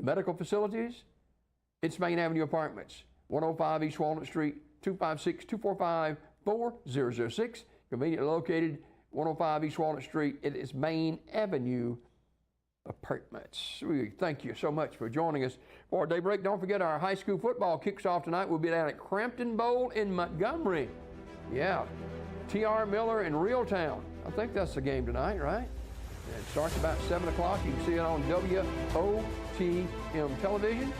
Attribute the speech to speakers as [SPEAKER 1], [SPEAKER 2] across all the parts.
[SPEAKER 1] The medical facilities, it's Main Avenue Apartments, 105 East Walnut Street, 256-245-4006. Conveniently located, 105 East Walnut Street. It is Main Avenue Apartments. We thank you so much for joining us for our daybreak. Don't forget our high school football kicks off tonight. We'll be down at Crampton Bowl in Montgomery. Yeah, T.R. Miller in Reeltown. I think that's the game tonight, right? It starts about 7 o'clock. You can see it on WOTM television.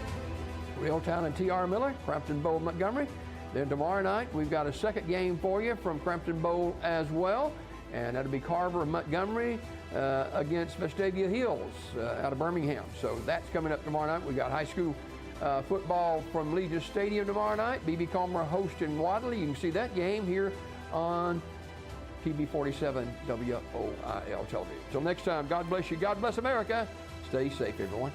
[SPEAKER 1] Reeltown and T.R. Miller, Crampton Bowl, Montgomery. Then tomorrow night, we've got a second game for you from Crampton Bowl as well. And that'll be Carver of Montgomery against Vestavia Hills out of Birmingham. So that's coming up tomorrow night. We got high school football from Legion Stadium tomorrow night. B.B. Comer hosting Wadley. You can see that game here on PB47 WOIL television. Till next time, God bless you. God bless America. Stay safe, everyone.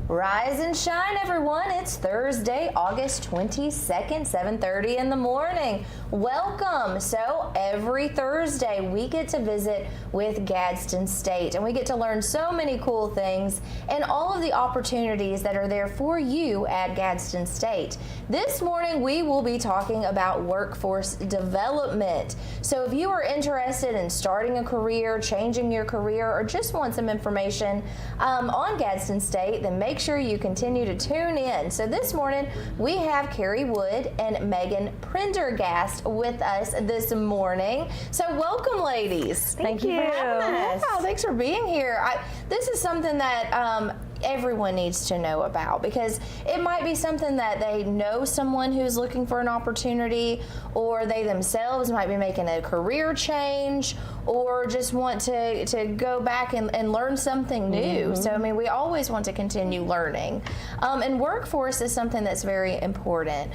[SPEAKER 2] Rise and shine, everyone. It's Thursday, August 22nd, 7:30 in the morning. Welcome. So every Thursday we get to visit with Gadsden State, and we get to learn so many cool things and all of the opportunities that are there for you at Gadsden State. This morning we will be talking about workforce development. So if you are interested in starting a career, changing your career, or just want some information on Gadsden State, then make sure you continue to tune in. So this morning we have Keri Wood and Meghan Prendergast with us this morning. So welcome, ladies.
[SPEAKER 3] Thank you for having us.
[SPEAKER 2] Wow, thanks for being here. This is something that everyone needs to know about, because it might be something that they know someone who's looking for an opportunity, or they themselves might be making a career change, or just want to go back and learn something new. So I mean, we always want to continue learning, and workforce is something that's very important.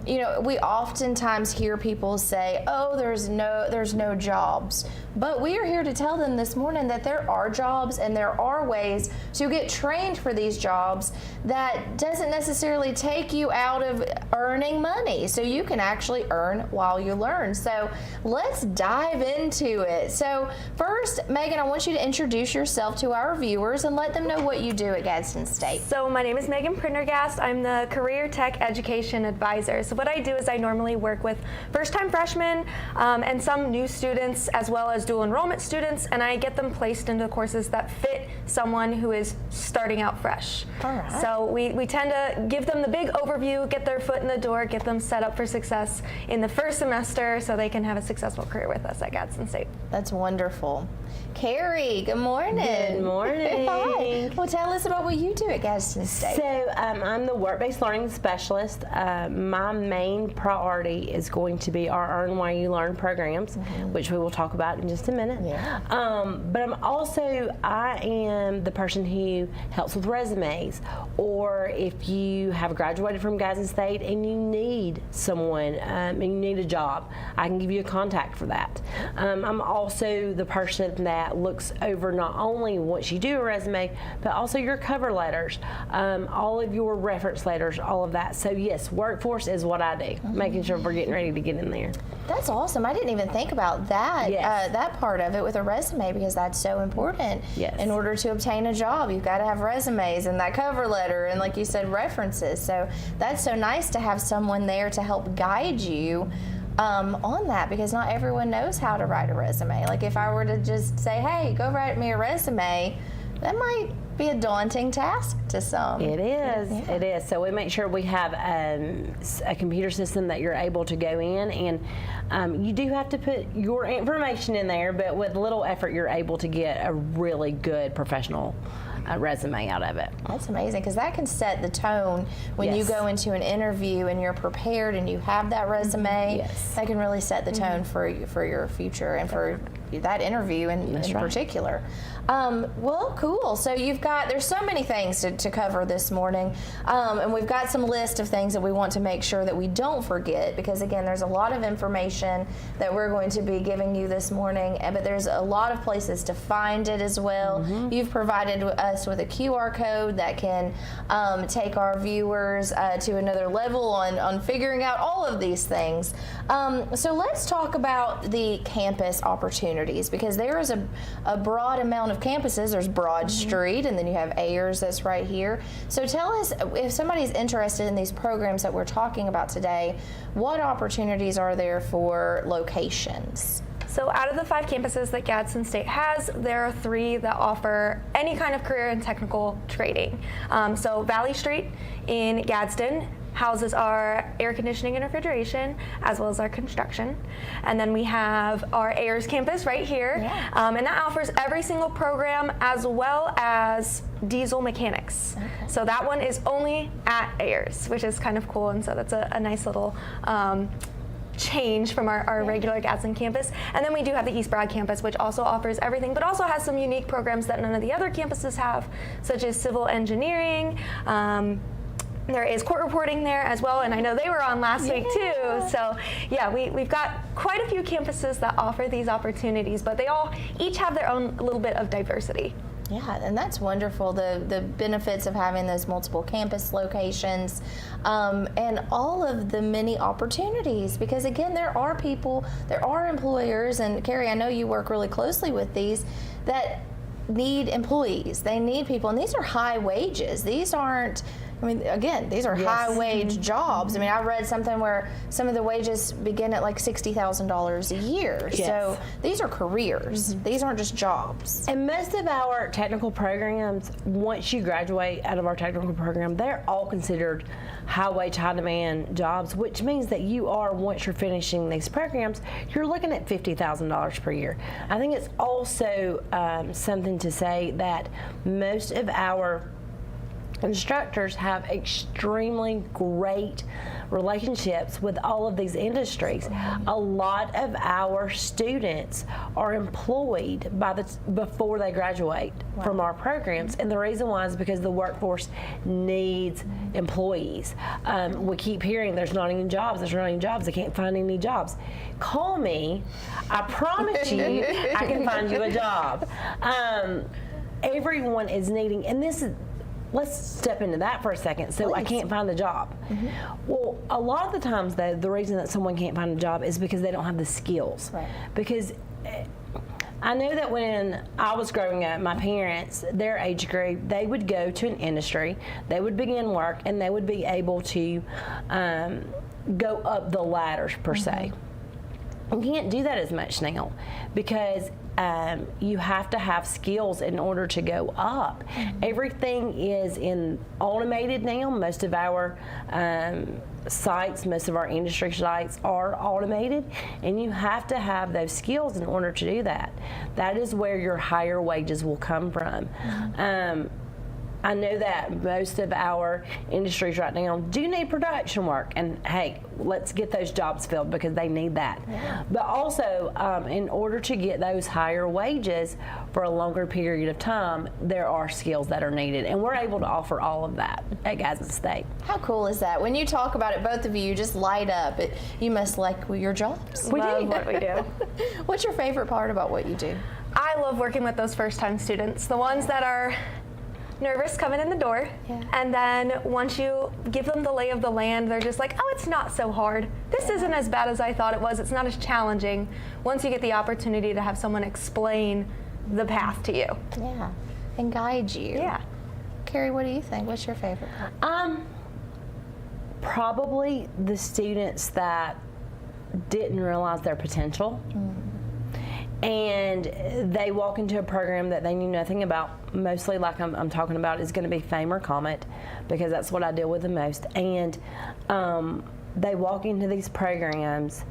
[SPEAKER 2] You know, we oftentimes hear people say, oh, there's no jobs, but we are here to tell them this morning that there are jobs, and there are ways to get trained for these jobs that doesn't necessarily take you out of earning money, so you can actually earn while you learn. So let's dive into it. So first, Meghan, I want you to introduce yourself to our viewers and let them know what you do at Gadsden State.
[SPEAKER 3] So my name is Meghan Prendergast. I'm the Career Tech Education Advisor. So what I do is I normally work with first-time freshmen and some new students, as well as dual enrollment students, and I get them placed into courses that fit someone who is starting out fresh.
[SPEAKER 2] All right.
[SPEAKER 3] So we tend to give them the big overview, get their foot in the door, get them set up for success in the first semester so they can have a successful career with us at Gadsden State.
[SPEAKER 2] That's wonderful. Keri, good morning.
[SPEAKER 4] Good morning.
[SPEAKER 2] Hi. Well, tell us about what you do at Gadsden State.
[SPEAKER 4] So I'm the work-based learning specialist. My main priority is going to be our Earn While You Learn programs, which we will talk about in just a minute.
[SPEAKER 2] Yeah.
[SPEAKER 4] But I am the person who helps with resumes, or if you have graduated from Gadsden State and you need someone and you need a job, I can give you a contact for that. I'm also the person that looks over not only once you do a resume, but also your cover letters, all of your reference letters, all of that. So yes, workforce is what I do, making sure we're getting ready to get in there.
[SPEAKER 2] That's awesome. I didn't even think about that,
[SPEAKER 4] Yes.
[SPEAKER 2] that part of it with a resume, because that's so important.
[SPEAKER 4] Yes.
[SPEAKER 2] In order to obtain a job, you've got to have resumes and that cover letter and, like you said, references. So that's so nice to have someone there to help guide you on that, because not everyone knows how to write a resume. Like if I were to just say, hey, go write me a resume, that might be a daunting task to some.
[SPEAKER 4] It is.
[SPEAKER 2] Yeah.
[SPEAKER 4] It is. So we make sure we have a computer system that you're able to go in, and you do have to put your information in there, but with little effort you're able to get a really good professional resume out of it.
[SPEAKER 2] That's amazing, because that can set the tone when you
[SPEAKER 4] Yes.
[SPEAKER 2] go into an interview and you're prepared and you have that resume.
[SPEAKER 4] Yes.
[SPEAKER 2] That can really set the tone for your future and for that interview in
[SPEAKER 4] That's right.
[SPEAKER 2] particular. Well, cool. So you've there's so many things to cover this morning, and we've got some list of things that we want to make sure that we don't forget, because again, there's a lot of information that we're going to be giving you this morning, but there's a lot of places to find it as well. You've provided us with a QR code that can take our viewers to another level on figuring out all of these things. So let's talk about the campus opportunities, because there is a broad amount of campuses. There's Broad Street, and then you have Ayers that's right here. So tell us, if somebody's interested in these programs that we're talking about today, what opportunities are there for locations?
[SPEAKER 3] So out of the 5 campuses that Gadsden State has, there are 3 that offer any kind of career and technical training. So Valley Street in Gadsden houses our air conditioning and refrigeration, as well as our construction. And then we have our Ayers campus right here, and that offers every single program as well as diesel mechanics. So that one is only at Ayers, which is kind of cool, and so that's a nice little change from our regular Gadsden campus. And then we do have the East Broad campus, which also offers everything, but also has some unique programs that none of the other campuses have, such as civil engineering. There is court reporting there as well, and I know they were on last week too. So yeah, we've got quite a few campuses that offer these opportunities, but they all each have their own little bit of diversity.
[SPEAKER 2] Yeah, and that's wonderful, the benefits of having those multiple campus locations, and all of the many opportunities, because again, there are employers, and Keri, I know you work really closely with these, that need employees. They need people, and these are high wages. These aren't, I mean, again, these are high wage jobs. I mean, I read something where some of the wages begin at like $60,000 a year. So these are careers. These aren't just jobs.
[SPEAKER 4] And most of our technical programs, once you graduate out of our technical program, they're all considered high wage, high demand jobs, which means that you are, once you're finishing these programs, you're looking at $50,000 per year. I think it's also something to say that most of our instructors have extremely great relationships with all of these industries. A lot of our students are employed before they graduate from our programs, and the reason why is because the workforce needs employees. We keep hearing there's not any jobs, they can't find any jobs. Call me, I promise you I can find you a job. Everyone is needing, and this is, let's step into that for a second. So I can't find a job. Well, a lot of the times, though, the reason that someone can't find a job is because they don't have the skills. Because I know that when I was growing up, my parents, their age group, they would go to an industry, they would begin work, and they would be able to go up the ladders, per se. You can't do that as much now, because you have to have skills in order to go up. Everything is automated now. Most of our sites, most of our industry sites are automated, and you have to have those skills in order to do that. That is where your higher wages will come from. I know that most of our industries right now do need production work, and hey, let's get those jobs filled because they need that. But also, in order to get those higher wages for a longer period of time, there are skills that are needed, and we're able to offer all of that at Gadsden State.
[SPEAKER 2] How cool is that? When you talk about it, both of you just light up. You must like your jobs.
[SPEAKER 3] We love what we do.
[SPEAKER 2] What's your favorite part about what you do?
[SPEAKER 3] I love working with those first-time students, the ones that are nervous coming in the door, and then once you give them the lay of the land, they're just like, oh, it's not so hard. This isn't as bad as I thought it was. It's not as challenging. Once you get the opportunity to have someone explain the path to you.
[SPEAKER 2] And guide you. Keri, what do you think? What's your favorite part?
[SPEAKER 4] Probably the students that didn't realize their potential. And they walk into a program that they knew nothing about. Mostly, like I'm talking about, is going to be FAME or COMET, because that's what I deal with the most. And they walk into these programs,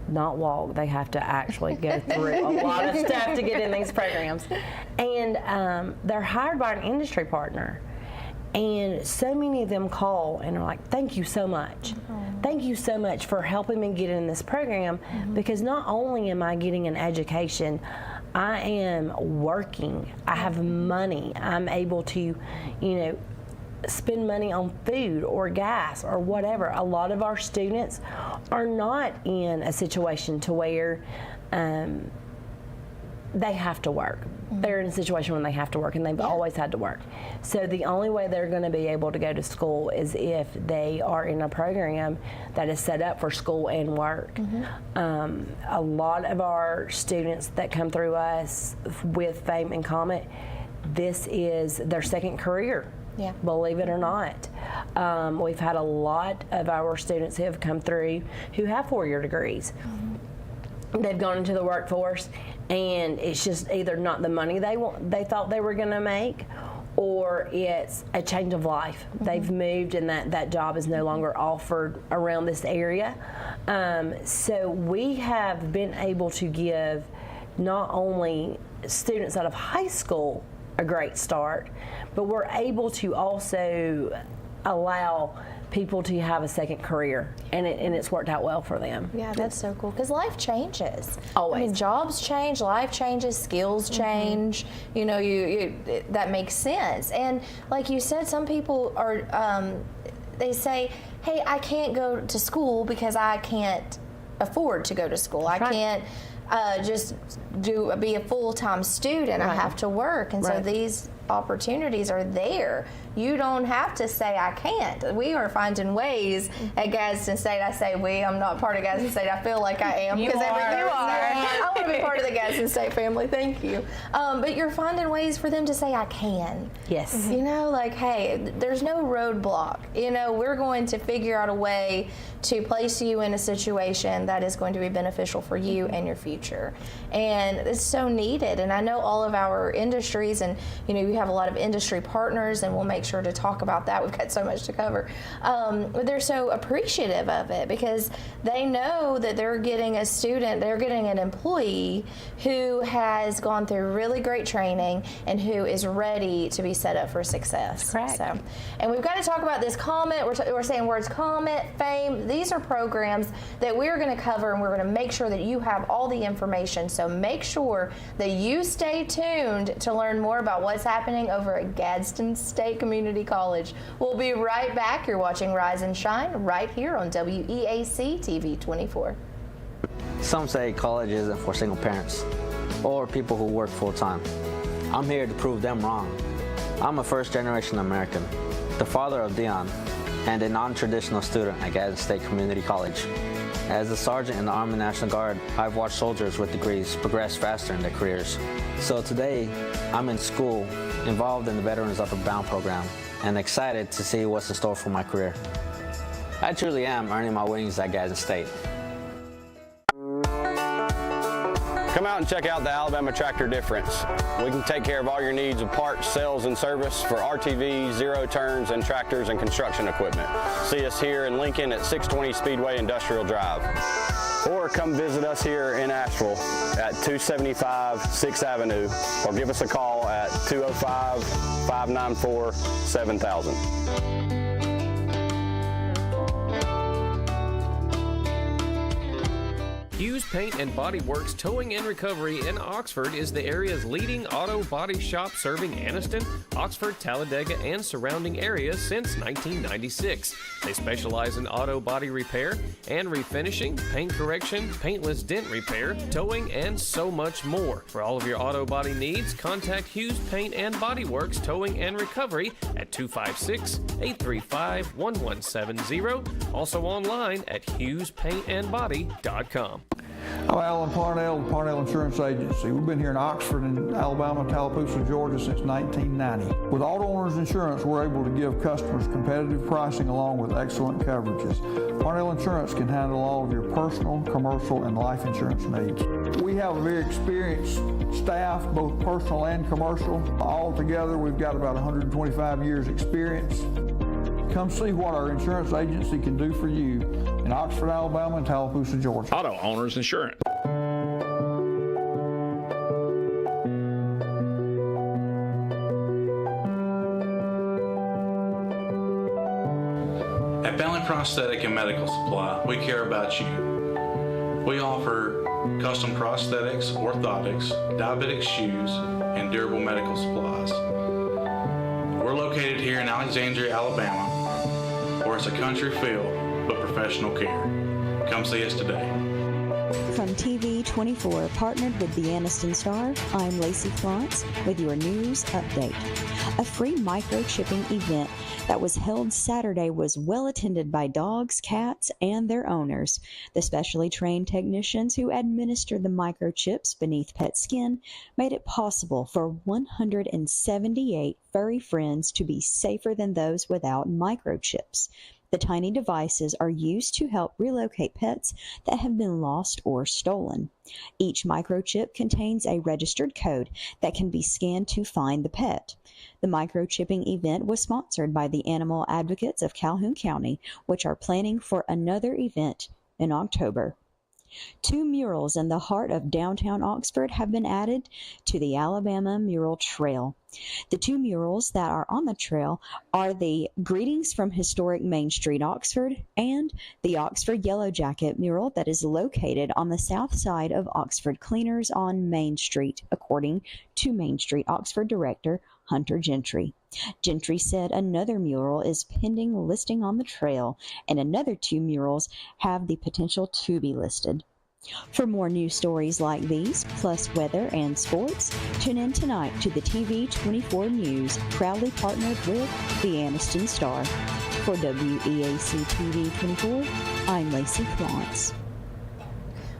[SPEAKER 4] not walk, they have to actually go through a lot of stuff to get in these programs. And they're hired by an industry partner. And so many of them call and are like, thank you so much. Thank you so much for helping me get in this program, because not only am I getting an education, I am working. I have money. I'm able to, spend money on food or gas or whatever. A lot of our students are not in a situation to where they have to work. They're in a situation when they have to work, and they've always had to work. So the only way they're going to be able to go to school is if they are in a program that is set up for school and work. A lot of our students that come through us with FAME and COMET, this is their second career.
[SPEAKER 2] Yeah.
[SPEAKER 4] Believe it or not. We've had a lot of our students who have come through who have 4-year degrees. They've gone into the workforce, and it's just either not the money they thought they were going to make, or it's a change of life. They've moved, and that job is no longer offered around this area. So we have been able to give not only students out of high school a great start, but we're able to also allow people to have a second career, and it's worked out well for them.
[SPEAKER 2] Yeah, that's so cool, because life changes.
[SPEAKER 4] Always.
[SPEAKER 2] I mean, jobs change, life changes, skills change. That makes sense. And like you said, some people are, they say, hey, I can't go to school because I can't afford to go to school. I can't just be a full-time student. I have to work. And so these opportunities are there. You don't have to say I can't. We are finding ways at Gadsden State. I say we. I'm not part of Gadsden State. I feel like I am.
[SPEAKER 3] You are.
[SPEAKER 2] I want to be part of the Gadsden State family. Thank you. But you're finding ways for them to say I can.
[SPEAKER 4] Yes.
[SPEAKER 2] Like, hey, there's no roadblock. We're going to figure out a way to place you in a situation that is going to be beneficial for you and your future. And it's so needed. And I know all of our industries, and we have a lot of industry partners, and we'll make sure to talk about that. We've got so much to cover. But they're so appreciative of it because they know that they're getting a student, they're getting an employee who has gone through really great training and who is ready to be set up for success.
[SPEAKER 4] Correct.
[SPEAKER 2] So, and we've got to talk about this COMET. We're saying words COMET, FAME. These are programs that we're going to cover, and we're going to make sure that you have all the information. So make sure that you stay tuned to learn more about what's happening over at Gadsden State Community College. We'll be right back. You're watching Rise and Shine right here on WEAC TV 24.
[SPEAKER 5] Some say college isn't for single parents or people who work full-time. I'm here to prove them wrong. I'm a first-generation American, the father of Dion, and a non-traditional student at Gadsden State Community College. As a sergeant in the Army National Guard, I've watched soldiers with degrees progress faster in their careers. So today, I'm in school, involved in the Veterans Upward Bound program, and excited to see what's in store for my career. I truly am earning my wings at Gadsden State.
[SPEAKER 6] Come out and check out the Alabama Tractor difference. We can take care of all your needs of parts, sales, and service for RTVs, zero turns, and tractors and construction equipment. See us here in Lincoln at 620 Speedway Industrial Drive. Or come visit us here in Asheville at 275 6th Avenue, or give us a call at 205-594-7000.
[SPEAKER 7] Hughes Paint and Body Works Towing and Recovery in Oxford is the area's leading auto body shop serving Anniston, Oxford, Talladega, and surrounding areas since 1996. They specialize in auto body repair and refinishing, paint correction, paintless dent repair, towing, and so much more. For all of your auto body needs, contact Hughes Paint and Body Works Towing and Recovery at 256-835-1170. Also online at HughesPaintandBody.com.
[SPEAKER 8] I'm Alan Parnell, Parnell Insurance Agency. We've been here in Oxford and Alabama, Tallapoosa, Georgia since 1990. With Auto Owners Insurance, we're able to give customers competitive pricing along with excellent coverages. Parnell Insurance can handle all of your personal, commercial, and life insurance needs. We have a very experienced staff, both personal and commercial. All together, we've got about 125 years experience. Come see what our insurance agency can do for you in Oxford, Alabama, and Tallapoosa, Georgia.
[SPEAKER 9] Auto Owners Insurance.
[SPEAKER 10] At Family Prosthetic and Medical Supply, we care about you. We offer
[SPEAKER 9] custom prosthetics, orthotics, diabetic shoes, and durable medical supplies. We're located here in Alexandria, Alabama, where it's a country feel but professional care. Come see us today.
[SPEAKER 10] From TV 24, partnered with the Gadsden Star, I'm Lacey Florence with your news update. A free microchipping event that was held Saturday was well attended by dogs, cats, and their owners. The specially trained technicians who administered the microchips beneath pet skin made it possible for 178 furry friends to be safer than those without microchips. The tiny devices are used to help relocate pets that have been lost or stolen. Each microchip contains a registered code that can be scanned to find the pet. The microchipping event was sponsored by the Animal Advocates of Calhoun County, which are planning for another event in October. 2 murals in the heart of downtown Oxford have been added to the Alabama Mural Trail. The 2 murals that are on the trail are the Greetings from Historic Main Street, Oxford, and the Oxford Yellow Jacket mural that is located on the south side of Oxford Cleaners on Main Street, according to Main Street Oxford Director Hunter Gentry. Gentry said another mural is pending listing on the trail, and another 2 murals have the potential to be listed. For more news stories like these, plus weather and sports, tune in tonight to the TV 24 News, proudly partnered with the Gadsden Star. For WEAC TV 24, I'm Lacey Florence.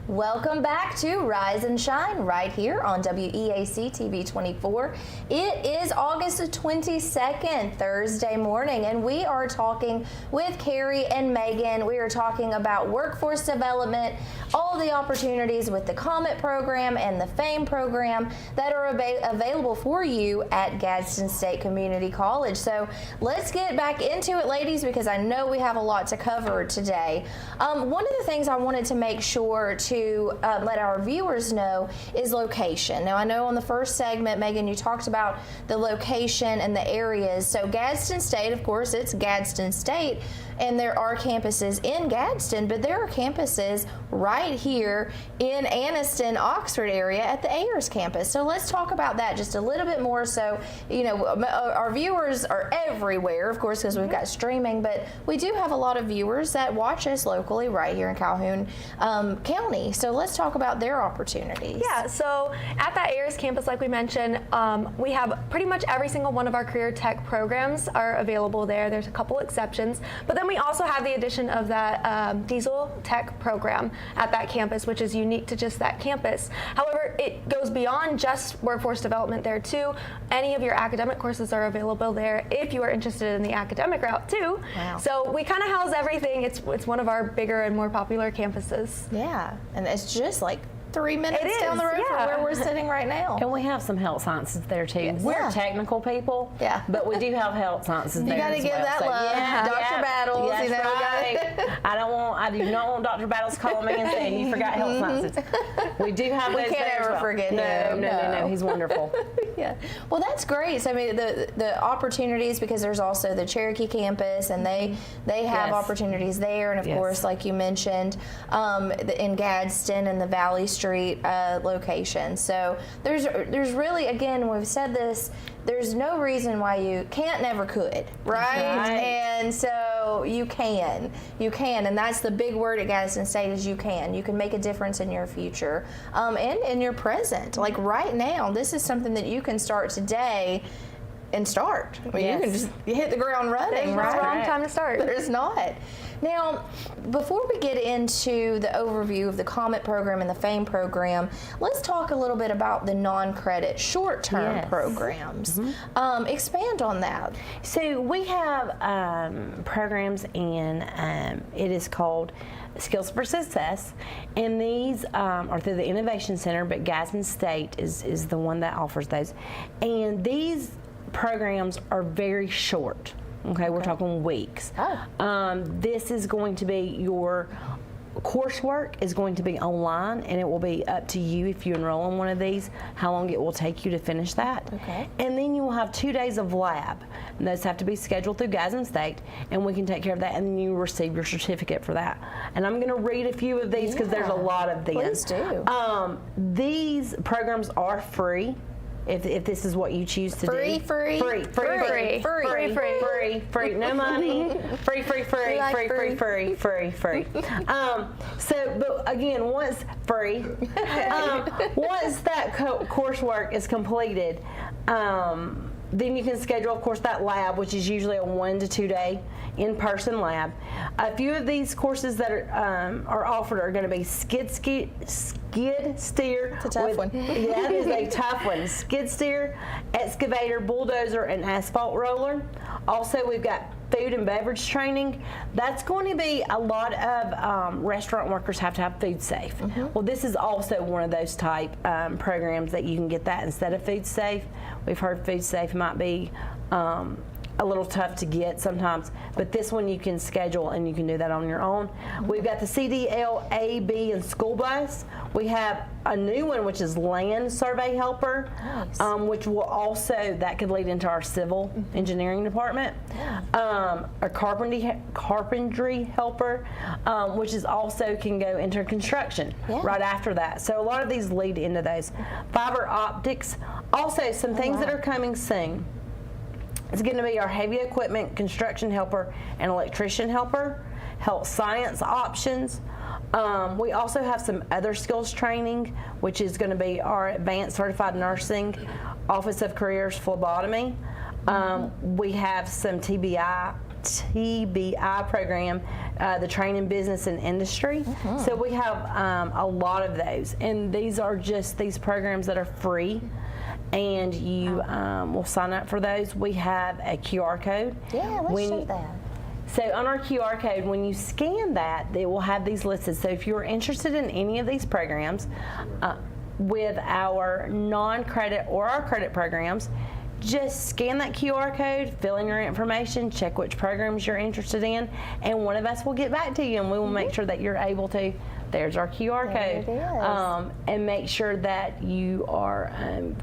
[SPEAKER 2] Welcome back to Rise and Shine right here on WEAC TV 24. It is August the 22nd, Thursday morning, and we are talking with Keri and Meghan. We are talking about workforce development, all the opportunities with the COMET program and the FAME program that are available for you at Gadsden State Community College. So let's get back into it, ladies, because I know we have a lot to cover today. One of the things I wanted to make sure to let our viewers know is location. Now, I know on the first segment, Meghan, you talked about the location and the areas. So Gadsden State, of course, it's Gadsden State, and there are campuses in Gadsden, but there are campuses right here in Anniston, Oxford area at the Ayers campus. So let's talk about that just a little bit more. So, you know, our viewers are everywhere, of course, because we've got streaming, but we do have a lot of viewers that watch us locally right here in Calhoun County. So let's talk about their opportunities.
[SPEAKER 3] Yeah, so at that Ayers campus, like we mentioned, we have pretty much every single one of our career tech programs are available there. There's a couple exceptions, but then we also have the addition of that diesel tech program at that campus, which is unique to just that campus. However, it goes beyond just workforce development there too. Any of your academic courses are available there if you are interested in the academic route too.
[SPEAKER 2] Wow.
[SPEAKER 3] So we kind of house everything. It's one of our bigger and more popular campuses.
[SPEAKER 2] Yeah, and it's just like 3 minutes down the road from where we're sitting right now.
[SPEAKER 4] And we have some health sciences there too.
[SPEAKER 2] Yes.
[SPEAKER 4] We're
[SPEAKER 2] Yeah.
[SPEAKER 4] technical people, but we do have health sciences there.
[SPEAKER 2] You got to
[SPEAKER 4] as
[SPEAKER 2] give
[SPEAKER 4] well.
[SPEAKER 2] that
[SPEAKER 4] So,
[SPEAKER 2] love.
[SPEAKER 4] yeah,
[SPEAKER 2] Dr. Battles,
[SPEAKER 4] that's
[SPEAKER 2] you know.
[SPEAKER 4] right. I do not want Dr. Battles calling me and saying you forgot health sciences. We do have
[SPEAKER 2] We
[SPEAKER 4] those
[SPEAKER 2] can't
[SPEAKER 4] there as
[SPEAKER 2] ever
[SPEAKER 4] well.
[SPEAKER 2] forget him.
[SPEAKER 4] No. He's wonderful.
[SPEAKER 2] Yeah. Well, that's great. So, I mean, the opportunities, because there's also the Cherokee campus, and they have
[SPEAKER 4] Yes.
[SPEAKER 2] opportunities there, and of
[SPEAKER 4] Yes.
[SPEAKER 2] course, like you mentioned, in Gadsden and the Valley Street location. So there's really, again, we've said this, there's no reason why you can't, never could, right? And so you can, and that's the big word at Gadsden State is you can make a difference in your future, and in your present. Like right now, this is something that you can start today and start. I mean, you can just hit the ground running,
[SPEAKER 3] There's no
[SPEAKER 2] right?
[SPEAKER 3] wrong time to start.
[SPEAKER 2] There's not. Now, before we get into the overview of the COMET program and the FAME program, let's talk a little bit about the non-credit short-term programs. Expand on that.
[SPEAKER 4] So we have programs in, it is called Skills for Success, and these are through the Innovation Center, but Gadsden State is the one that offers those. And these programs are very short. Okay, we're talking weeks. This is going to be your coursework is going to be online, and it will be up to you if you enroll in one of these how long it will take you to finish that.
[SPEAKER 2] Okay.
[SPEAKER 4] And then you will have 2 days of lab, and those have to be scheduled through Gadsden State, and we can take care of that, and then you receive your certificate for that. And I'm going to read a few of these because there's a lot of these.
[SPEAKER 2] Please do.
[SPEAKER 4] These programs are free. If this is what you choose to do.
[SPEAKER 2] Free.
[SPEAKER 4] No money. Free. So, but again, once free, once that coursework is completed, then you can schedule, of course, that lab, which is usually a 1 to 2 day in-person lab. A few of these courses that are offered are going to be skid steer.
[SPEAKER 2] It's a tough one.
[SPEAKER 4] Yeah, it is a tough one. Skid steer, excavator, bulldozer, and asphalt roller. Also, we've got food and beverage training. That's going to be a lot of restaurant workers have to have food safe. Well, this is also one of those type programs that you can get that instead of food safe. We've heard food safe might be a little tough to get sometimes, but this one you can schedule and you can do that on your own. We've got the CDL A, B, and school bus. We have a new one, which is land survey helper, which will also, that could lead into our civil engineering department. A carpentry helper, which is also can go into construction right after that. So a lot of these lead into those. Fiber optics, also some things that are coming soon. It's going to be our heavy equipment construction helper and electrician helper, health science options. We also have some other skills training, which is going to be our advanced certified nursing, Office of Careers phlebotomy. We have some TBI program, the training business and industry. So we have a lot of those, and these are just these programs that are free. And you will sign up for those. We have a QR code.
[SPEAKER 2] Yeah, let's show that.
[SPEAKER 4] So on our QR code, when you scan that, they will have these listed. So if you're interested in any of these programs, with our non-credit or our credit programs, just scan that QR code, fill in your information, check which programs you're interested in, and one of us will get back to you, and we will make sure that you're able to. There's our QR code, and make sure that you are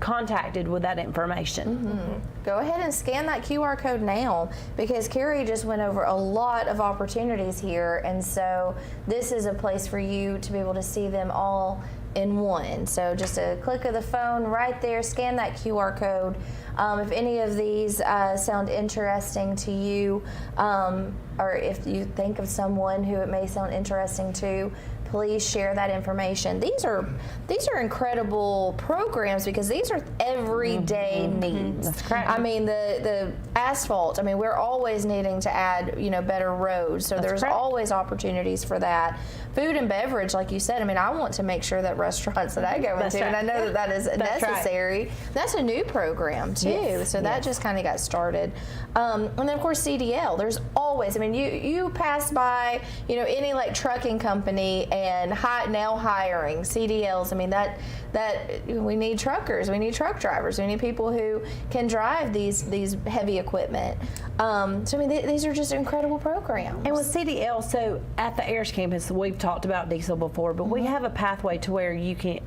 [SPEAKER 4] contacted with that information.
[SPEAKER 2] Go ahead and scan that QR code now, because Keri just went over a lot of opportunities here, and so this is a place for you to be able to see them all in one. So just a click of the phone right there, scan that QR code. If any of these sound interesting to you, or if you think of someone who it may sound interesting to, please share that information. These are incredible programs, because these are everyday needs.
[SPEAKER 4] That's correct.
[SPEAKER 2] I mean, the asphalt, I mean, we're always needing to add, better roads. So there's always opportunities for that. Food and beverage, like you said, I mean, I want to make sure that restaurants that I go into, and I know that is necessary. That's a new program too. So that just kind of got started. And then of course CDL, there's always, I mean, you pass by, any like trucking company and now hiring CDLs. I mean, that we need truckers, we need truck drivers, we need people who can drive these heavy equipment. So I mean, these are just incredible programs.
[SPEAKER 4] And with CDL, so at the Ayers campus, we've talked about diesel before, but we have a pathway to where you can,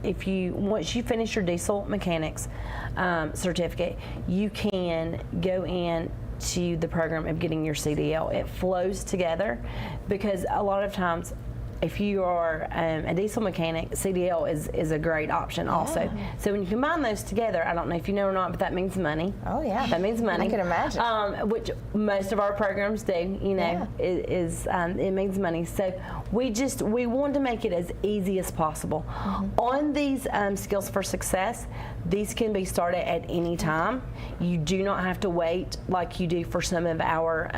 [SPEAKER 4] once you finish your diesel mechanics certificate, you can go in to the program of getting your CDL. It flows together, because a lot of times, if you are a diesel mechanic, CDL is a great option also. So when you combine those together, I don't know if you know or not, but that means money.
[SPEAKER 2] Oh yeah.
[SPEAKER 4] That means money.
[SPEAKER 2] I can imagine.
[SPEAKER 4] Which most of our programs do, it means money. So we want to make it as easy as possible. On these Skills for Success, these can be started at any time. You do not have to wait like you do for some of our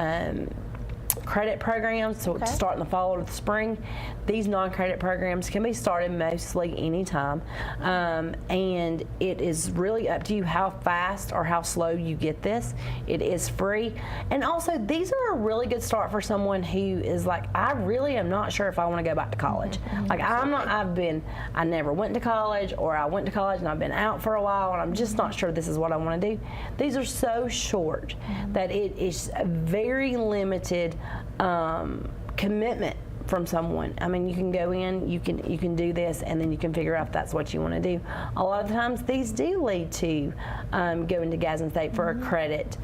[SPEAKER 4] credit programs, so to start in the fall or the spring. These non-credit programs can be started mostly anytime, and it is really up to you how fast or how slow you get this. It is free, and also these are a really good start for someone who is like, I really am not sure if I want to go back to college. Like I never went to college, or I went to college and I've been out for a while and I'm just not sure this is what I want to do. These are so short that it is a very limited commitment from someone. I mean, you can go in, you can do this, and then you can figure out if that's what you want to do. A lot of times these do lead to going to Gadsden State for a credit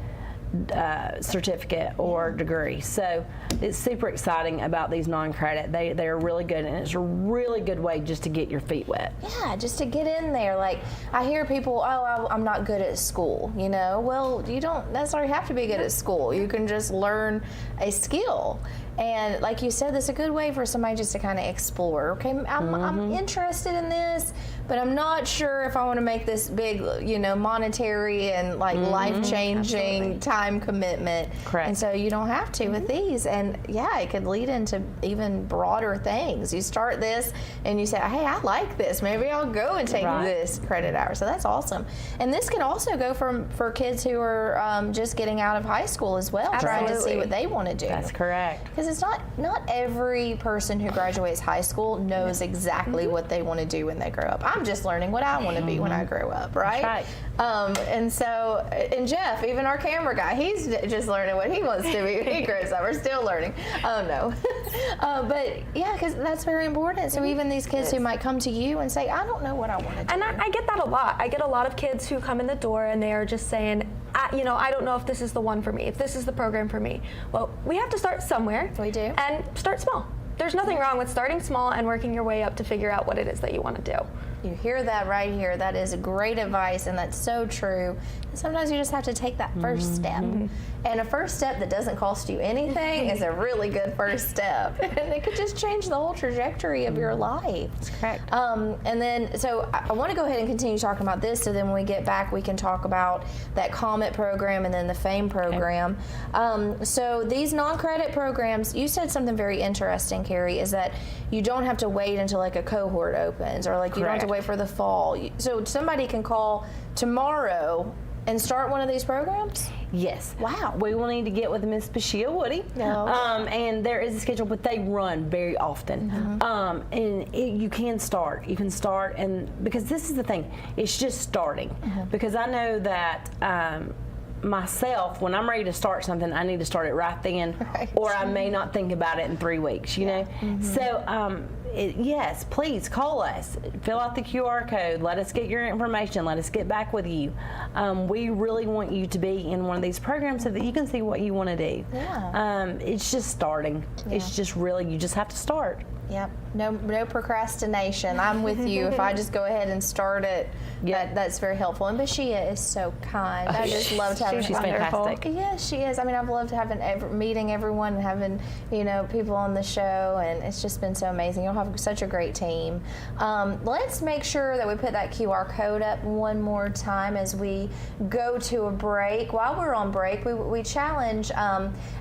[SPEAKER 4] certificate or degree. So it's super exciting about these non-credit. They're really good, and it's a really good way just to get your feet wet.
[SPEAKER 2] Yeah, just to get in there. Like, I hear people, I'm not good at school, you know. Well, you don't necessarily have to be good at school. You can just learn a skill. And like you said, that's a good way for somebody just to kind of explore. Okay, I'm interested in this, but I'm not sure if I want to make this big, you know, monetary and like life-changing time commitment.
[SPEAKER 4] Correct.
[SPEAKER 2] And so you don't have to with these. And yeah, it could lead into even broader things. You start this and you say, hey, I like this. Maybe I'll go and take this credit hour. So that's awesome. And this can also go for kids who are just getting out of high school as well, trying to see what they want to do.
[SPEAKER 4] That's correct.
[SPEAKER 2] Because it's not every person who graduates high school knows exactly what they want to do when they grow up. I'm just learning what I want to be when I grow up, right?
[SPEAKER 4] That's right.
[SPEAKER 2] And Jeff, even our camera guy, he's just learning what he wants to be when he grows up. We're still learning. Oh no. But yeah, because that's very important. So even these kids who might come to you and say, I don't know what I want to do.
[SPEAKER 3] And I get that a lot. I get a lot of kids who come in the door and they are just saying, I don't know if this is the one for me, if this is the program for me. Well, we have to start somewhere.
[SPEAKER 2] We do.
[SPEAKER 3] And start small. There's nothing wrong with starting small and working your way up to figure out what it is that you want to do.
[SPEAKER 2] You hear that right here. That is great advice, and that's so true. And sometimes you just have to take that first step. And a first step that doesn't cost you anything is a really good first step. And it could just change the whole trajectory of your life.
[SPEAKER 4] That's correct.
[SPEAKER 2] And then, so I want to go ahead and continue talking about this, so then when we get back, we can talk about that COMET program and then the FAME program. So these non-credit programs, you said something very interesting, Keri, is that you don't have to wait until like a cohort opens, or like you don't have to wait for the fall. So somebody can call tomorrow and start one of these programs?
[SPEAKER 4] Yes.
[SPEAKER 2] Wow.
[SPEAKER 4] We will need to get with Miss Bashia Woody.
[SPEAKER 2] No.
[SPEAKER 4] And there is a schedule, but they run very often. You can start. You can start, and because this is the thing, it's just starting. Because I know that myself, when I'm ready to start something, I need to start it right then, or I may not think about it in 3 weeks, you know? So, yes, please call us. Fill out the QR code. Let us get your information. Let us get back with you. We really want you to be in one of these programs so that you can see what you want to do. It's just starting. It's just really, you just have to start.
[SPEAKER 2] Yep. No procrastination. I'm with you. If I just go ahead and start it, that's very helpful. And Bashia is so kind. I just loved having her.
[SPEAKER 4] She's fantastic.
[SPEAKER 2] Yes, she is. I mean, I've loved meeting everyone and having, people on the show, and it's just been so amazing. You'll have such a great team. Let's make sure that we put that QR code up one more time as we go to a break. While we're on break, we challenge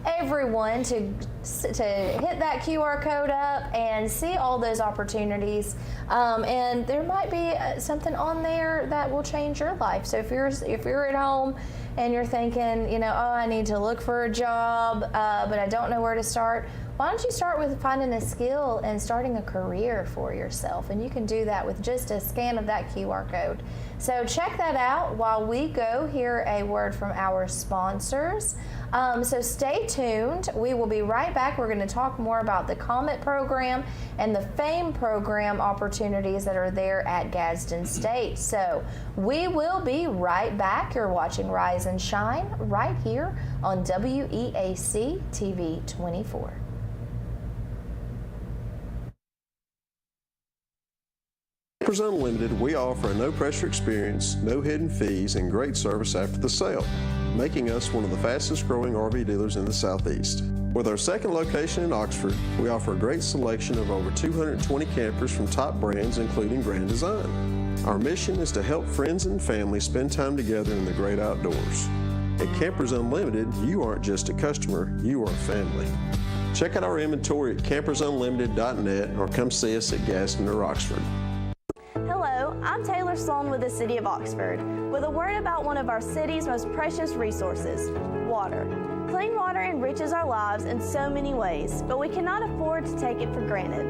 [SPEAKER 2] everyone to hit that QR code up and see all those opportunities, and there might be something on there that will change your life. So if you're at home and you're thinking, I need to look for a job, but I don't know where to start, why don't you start with finding a skill and starting a career for yourself? And you can do that with just a scan of that QR code. So check that out while we go hear a word from our sponsors. So stay tuned. We will be right back. We're going to talk more about the COMET program and the FAME program opportunities that are there at Gadsden State. So we will be right back. You're watching Rise and Shine right here on WEAC TV 24.
[SPEAKER 11] Campers Unlimited, we offer a no-pressure experience, no hidden fees, and great service after the sale, making us one of the fastest-growing RV dealers in the Southeast. With our second location in Oxford, we offer a great selection of over 220 campers from top brands, including Grand Design. Our mission is to help friends and family spend time together in the great outdoors. At Campers Unlimited, you aren't just a customer, you are family. Check out our inventory at campersunlimited.net or come see us at Gadsden or Oxford.
[SPEAKER 12] Hello, I'm Taylor Sloan with the City of Oxford, with a word about one of our city's most precious resources, water. Clean water enriches our lives in so many ways, but we cannot afford to take it for granted.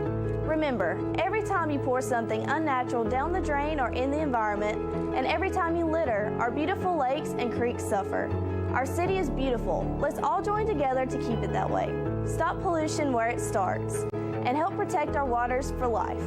[SPEAKER 12] Remember, every time you pour something unnatural down the drain or in the environment, and every time you litter, our beautiful lakes and creeks suffer. Our city is beautiful. Let's all join together to keep it that way. Stop pollution where it starts. and help protect our waters for life.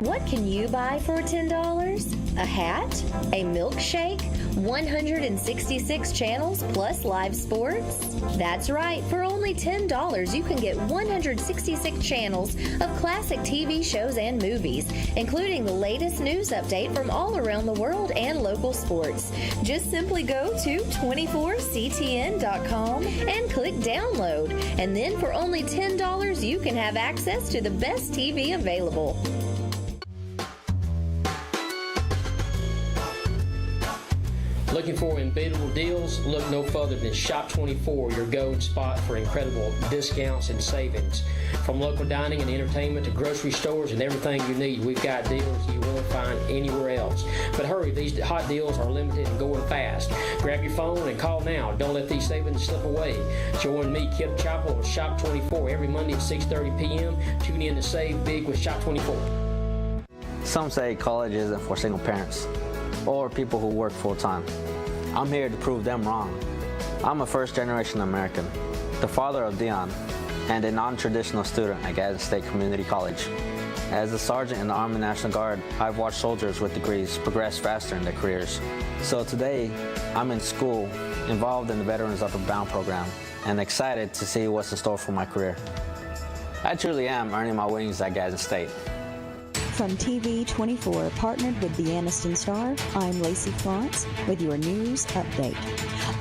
[SPEAKER 13] What can you buy for $10? A hat? A milkshake? 166 channels plus live sports? That's right, for only $10 you can get 166 channels of classic TV shows and movies, including the latest news update from all around the world and local sports. Just simply go to 24ctn.com and click download, and then for only $10 you can have access to the best TV available.
[SPEAKER 14] Looking for unbeatable deals? Look no further than Shop 24, your go-to spot for incredible discounts and savings. From local dining and entertainment to grocery stores and everything you need, we've got deals you won't find anywhere else. But hurry, these hot deals are limited and going fast. Grab your phone and call now. Don't let these savings slip away. Join me, Kip Chapel, with Shop 24 every Monday at 6:30 p.m. Tune in to save big with Shop 24.
[SPEAKER 5] Some say college isn't for single parents or people who work full-time. I'm here to prove them wrong. I'm a first-generation American, the father of Dion, and a non-traditional student at Gadsden State Community College. As a sergeant in the Army National Guard, I've watched soldiers with degrees progress faster in their careers. So today, I'm in school, involved in the Veterans Upward Bound program, and excited to see what's in store for my career. I truly am earning my wings at Gadsden State.
[SPEAKER 10] From TV 24, partnered with the Anniston Star, I'm Lacey Florence with your news update.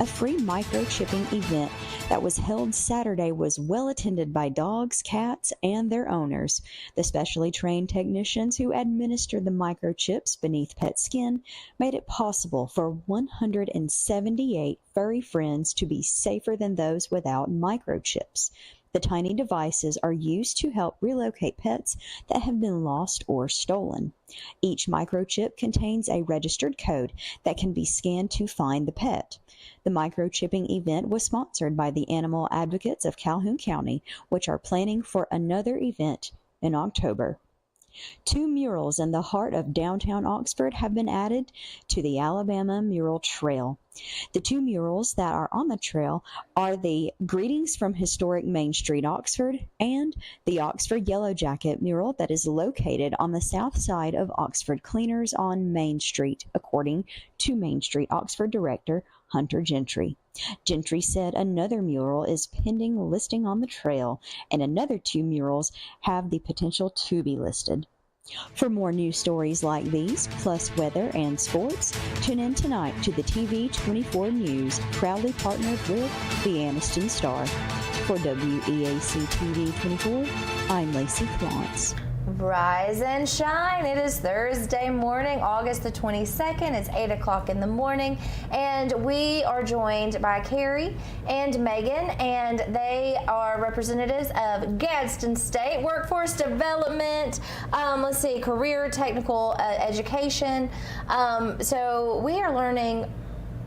[SPEAKER 10] A free microchipping event that was held Saturday was well attended by dogs, cats, and their owners. The specially trained technicians who administered the microchips beneath pet skin made it possible for 178 furry friends to be safer than those without microchips. The tiny devices are used to help relocate pets that have been lost or stolen. Each microchip contains a registered code that can be scanned to find the pet. The microchipping event was sponsored by the Animal Advocates of Calhoun County, which are planning for another event in October. 2 murals in the heart of downtown Oxford have been added to the Alabama Mural Trail. The 2 murals that are on the trail are the Greetings from Historic Main Street, Oxford, and the Oxford Yellow Jacket mural that is located on the south side of Oxford Cleaners on Main Street, according to Main Street Oxford Director Hunter Gentry. Gentry said another mural is pending listing on the trail, and another 2 murals have the potential to be listed. For more news stories like these, plus weather and sports, tune in tonight to the TV 24 News, proudly partnered with the Anniston Star. For WEAC TV 24, I'm Lacey Florence.
[SPEAKER 2] Rise and shine. It is Thursday morning, August the 22nd. It's 8 o'clock in the morning, and we are joined by Keri and Meghan, and they are representatives of Gadsden State Workforce Development, career technical education. So we are learning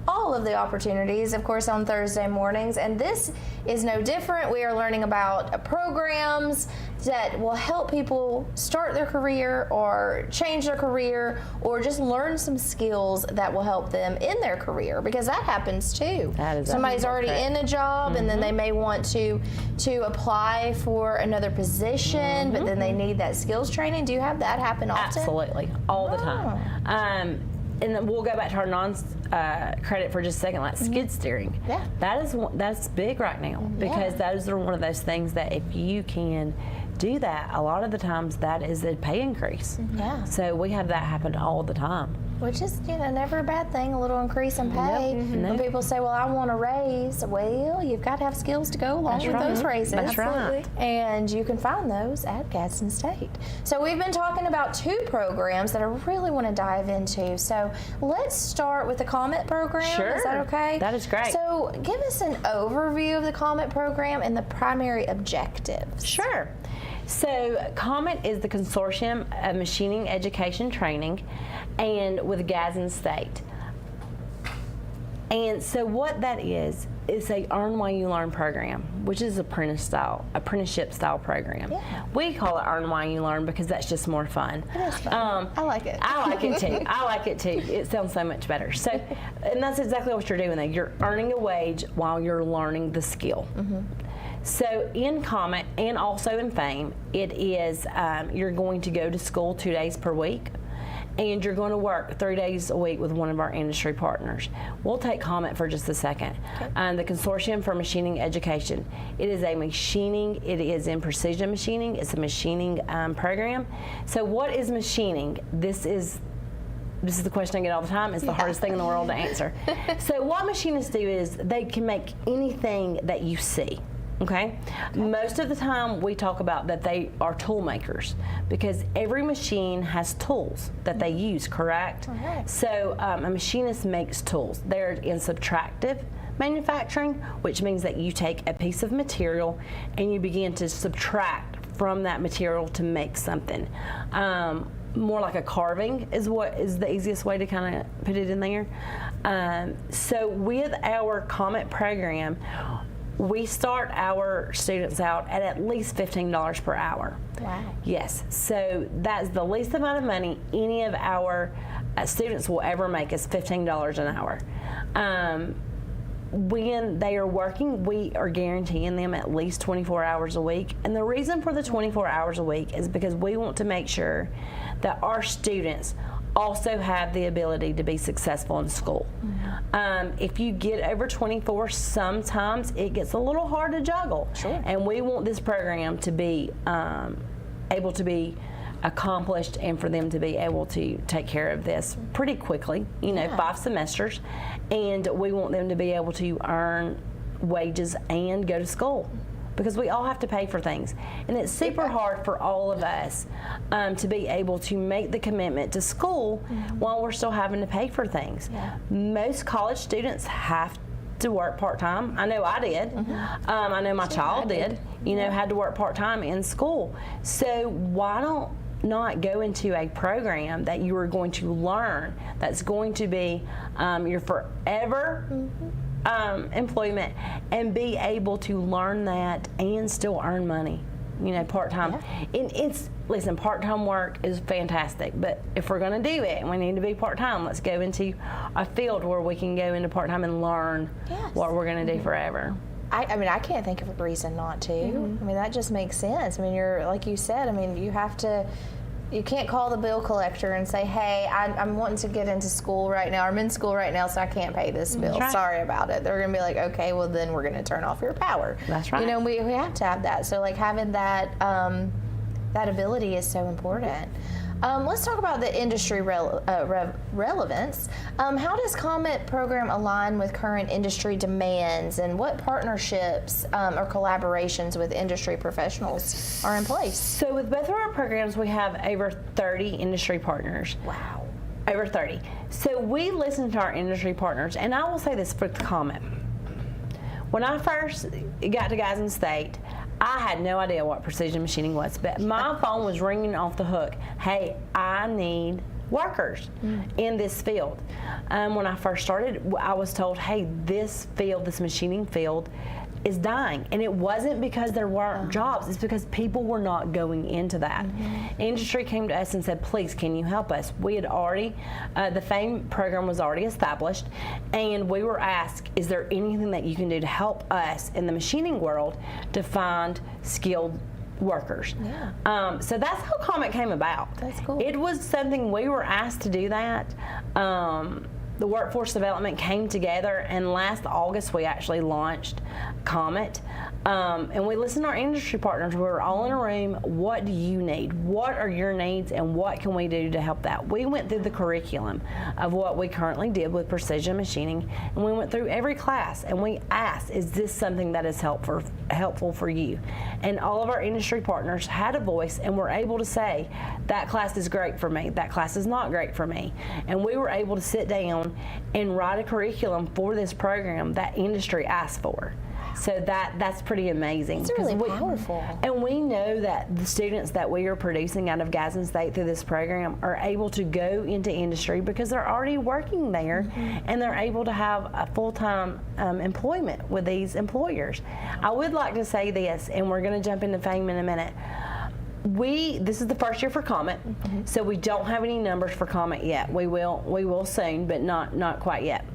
[SPEAKER 2] all of the opportunities, of course, on Thursday mornings, and this is no different. We are learning about programs that will help people start their career or change their career or just learn some skills that will help them in their career, because that happens too. Somebody's already in a job and then they may want to apply for another position, but then they need that skills training. Do you have that happen often?
[SPEAKER 4] Absolutely, all the time. And then we'll go back to our non-credit for just a second, like skid steering.
[SPEAKER 2] Yeah.
[SPEAKER 4] That's big right now, because those are one of those things that if you can do that, a lot of the times that is a pay increase.
[SPEAKER 2] Yeah.
[SPEAKER 4] So we have that happen all the time.
[SPEAKER 2] Which is, never a bad thing, a little increase in pay. When people say, well, I want a raise, well, you've got to have skills to go along with those raises.
[SPEAKER 4] That's right.
[SPEAKER 2] And you can find those at Gadsden State. So we've been talking about 2 programs that I really want to dive into. So let's start with the COMET program.
[SPEAKER 4] Sure.
[SPEAKER 2] Is that okay?
[SPEAKER 4] That is great.
[SPEAKER 2] So give us an overview of the COMET program and the primary objectives.
[SPEAKER 4] Sure. So COMET is the Consortium of Machining Education Training, and with Gadsden State. And so what that is a earn while you learn program, which is apprenticeship style program.
[SPEAKER 2] Yeah.
[SPEAKER 4] We call it earn while you learn because that's just more fun.
[SPEAKER 2] It is fun. I like it.
[SPEAKER 4] I like it too. I like it too. It sounds so much better. So, and that's exactly what you're doing there. You're earning a wage while you're learning the skill. So in COMET and also in FAME, it is you're going to go to school 2 days per week, and you're going to work 3 days a week with one of our industry partners. We'll take COMET for just a second. Okay. The Consortium for Machining Education. It is a machining, it is in precision machining, it's a machining program. So what is machining? This is the question I get all the time. It's the hardest thing in the world to answer. So what machinists do is they can make anything that you see. Okay? Most of the time we talk about that they are tool makers because every machine has tools that they use, correct?
[SPEAKER 2] Okay.
[SPEAKER 4] So a machinist makes tools. They're in subtractive manufacturing, which means that you take a piece of material and you begin to subtract from that material to make something. More like a carving is what is the easiest way to kind of put it in there. So with our COMET program, we start our students out at least $15 per hour.
[SPEAKER 2] Wow.
[SPEAKER 4] Yes, so that's the least amount of money any of our students will ever make is $15 an hour. When they are working, we are guaranteeing them at least 24 hours a week. And the reason for the 24 hours a week is because we want to make sure that our students also have the ability to be successful in school. Mm-hmm. If you get over 24, sometimes it gets a little hard to juggle.
[SPEAKER 2] Sure.
[SPEAKER 4] And we want this program to be able to be accomplished and for them to be able to take care of this pretty quickly, 5 semesters. And we want them to be able to earn wages and go to school, because we all have to pay for things. And it's super hard for all of us to be able to make the commitment to school while we're still having to pay for things.
[SPEAKER 2] Yeah.
[SPEAKER 4] Most college students have to work part-time. I know I did. I know my child did, had to work part-time in school. So why don't not go into a program that you are going to learn, that's going to be your forever employment, and be able to learn that and still earn money, part-time. And listen, part-time work is fantastic, but if we're going to do it and we need to be part-time, let's go into a field where we can go into part-time and learn what we're going to do forever.
[SPEAKER 2] I mean, I can't think of a reason not to. I mean, that just makes sense. I mean, you're, like you said, I mean, you can't call the bill collector and say, hey, I'm wanting to get into school right now, or I'm in school right now, so I can't pay this bill.
[SPEAKER 4] Right.
[SPEAKER 2] Sorry about it. They're going to be like, okay, well, then we're going to turn off your power.
[SPEAKER 4] That's right.
[SPEAKER 2] We have to have that. So, like, having that that ability is so important. Let's talk about the industry relevance. How does COMET program align with current industry demands, and what partnerships or collaborations with industry professionals are in place?
[SPEAKER 4] So with both of our programs, we have over 30 industry partners.
[SPEAKER 2] Wow.
[SPEAKER 4] Over 30. So we listen to our industry partners, and I will say this for COMET. When I first got to Gadsden State, I had no idea what precision machining was, but my phone was ringing off the hook. Hey, I need workers in this field. When I first started, I was told, hey, this machining field is dying. And it wasn't because there weren't jobs, it's because people were not going into that. Industry came to us and said, please, can you help us? We had already, the FAME program was already established, and we were asked, is there anything that you can do to help us in the machining world to find skilled workers? So that's how COMET came about.
[SPEAKER 2] That's cool.
[SPEAKER 4] It was something we were asked to do that. The workforce development came together, and last August we actually launched COMET. And we listened to our industry partners. We were all in a room. What do you need? What are your needs, and what can we do to help that? We went through the curriculum of what we currently did with precision machining, and we went through every class, and we asked, is this something that is helpful for you? And all of our industry partners had a voice and were able to say, that class is great for me, that class is not great for me. And we were able to sit down and write a curriculum for this program that industry asked for. So that's pretty amazing.
[SPEAKER 2] It's really powerful.
[SPEAKER 4] And we know that the students that we are producing out of Gadsden State through this program are able to go into industry because they're already working there, and they're able to have a full-time employment with these employers. I would like to say this, and we're going to jump into FAME in a minute. This is the first year for COMET, so we don't have any numbers for COMET yet. We will soon, but not quite yet.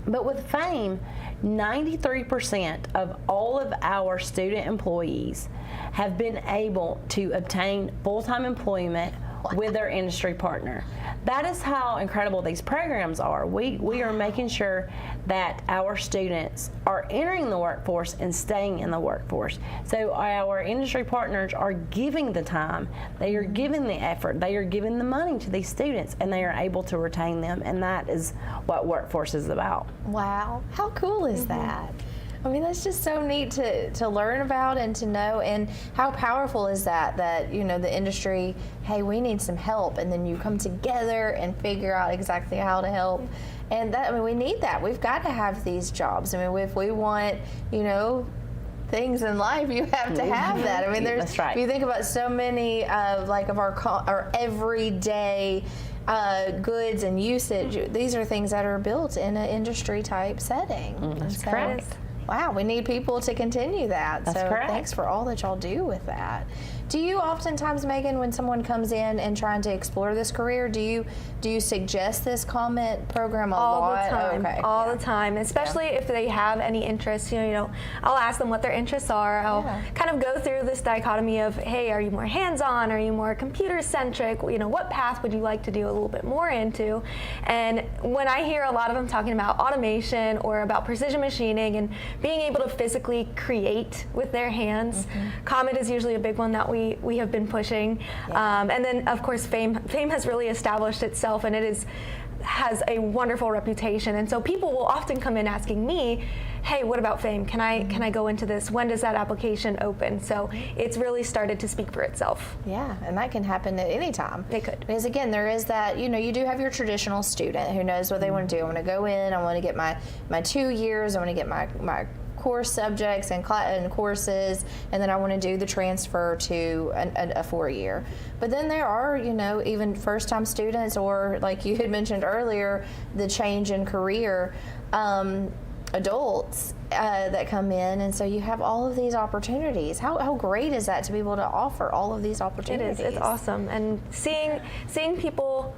[SPEAKER 4] But with FAME, 93% of all of our student employees have been able to obtain full-time employment with their industry partner. That is how incredible these programs are. We are making sure that our students are entering the workforce and staying in the workforce. So our industry partners are giving the time, they are giving the effort, they are giving the money to these students, and they are able to retain them, and that is what workforce is about.
[SPEAKER 2] Wow, how cool is that? I mean, that's just so neat to learn about and to know, and how powerful is that, you know, the industry, hey, we need some help, and then you come together and figure out exactly how to help. And that, I mean, we need that. We've got to have these jobs. I mean, if we want, you know, things in life, you have to have that. I mean,
[SPEAKER 4] That's right.
[SPEAKER 2] If you think about so many of our everyday goods and usage, these are things that are built in an industry type setting.
[SPEAKER 4] That's correct.
[SPEAKER 2] Wow, we need people to continue that.
[SPEAKER 4] That's
[SPEAKER 2] so
[SPEAKER 4] correct.
[SPEAKER 2] Thanks for all that y'all do with that. Do you oftentimes, Megan, when someone comes in and trying to explore this career, do you suggest this COMET program a lot?
[SPEAKER 3] All the time,
[SPEAKER 2] okay.
[SPEAKER 3] all the time, especially if they have any interest. You know, I'll ask them what their interests are. I'll kind of go through this dichotomy of, hey, are you more hands-on? Are you more computer-centric? You know, what path would you like to do a little bit more into? And when I hear a lot of them talking about automation or about precision machining and being able to physically create with their hands, COMET is usually a big one that we have been pushing. And then, of course, FAME has really established itself, and it has a wonderful reputation. And so people will often come in asking me, hey, what about FAME? Can I go into this? When does that application open? So it's really started to speak for itself.
[SPEAKER 2] Yeah, and that can happen at any time.
[SPEAKER 3] It could.
[SPEAKER 2] Because again, there is that, you know, you do have your traditional student who knows what they want to do. I want to go in, I want to get my 2 years, I want to get my course subjects and courses, and then I want to do the transfer to a 4-year. But then there are, you know, even first-time students, or like you had mentioned earlier, the change in career, adults that come in, and so you have all of these opportunities. How great is that to be able to offer all of these opportunities?
[SPEAKER 3] It is. It's awesome, and seeing people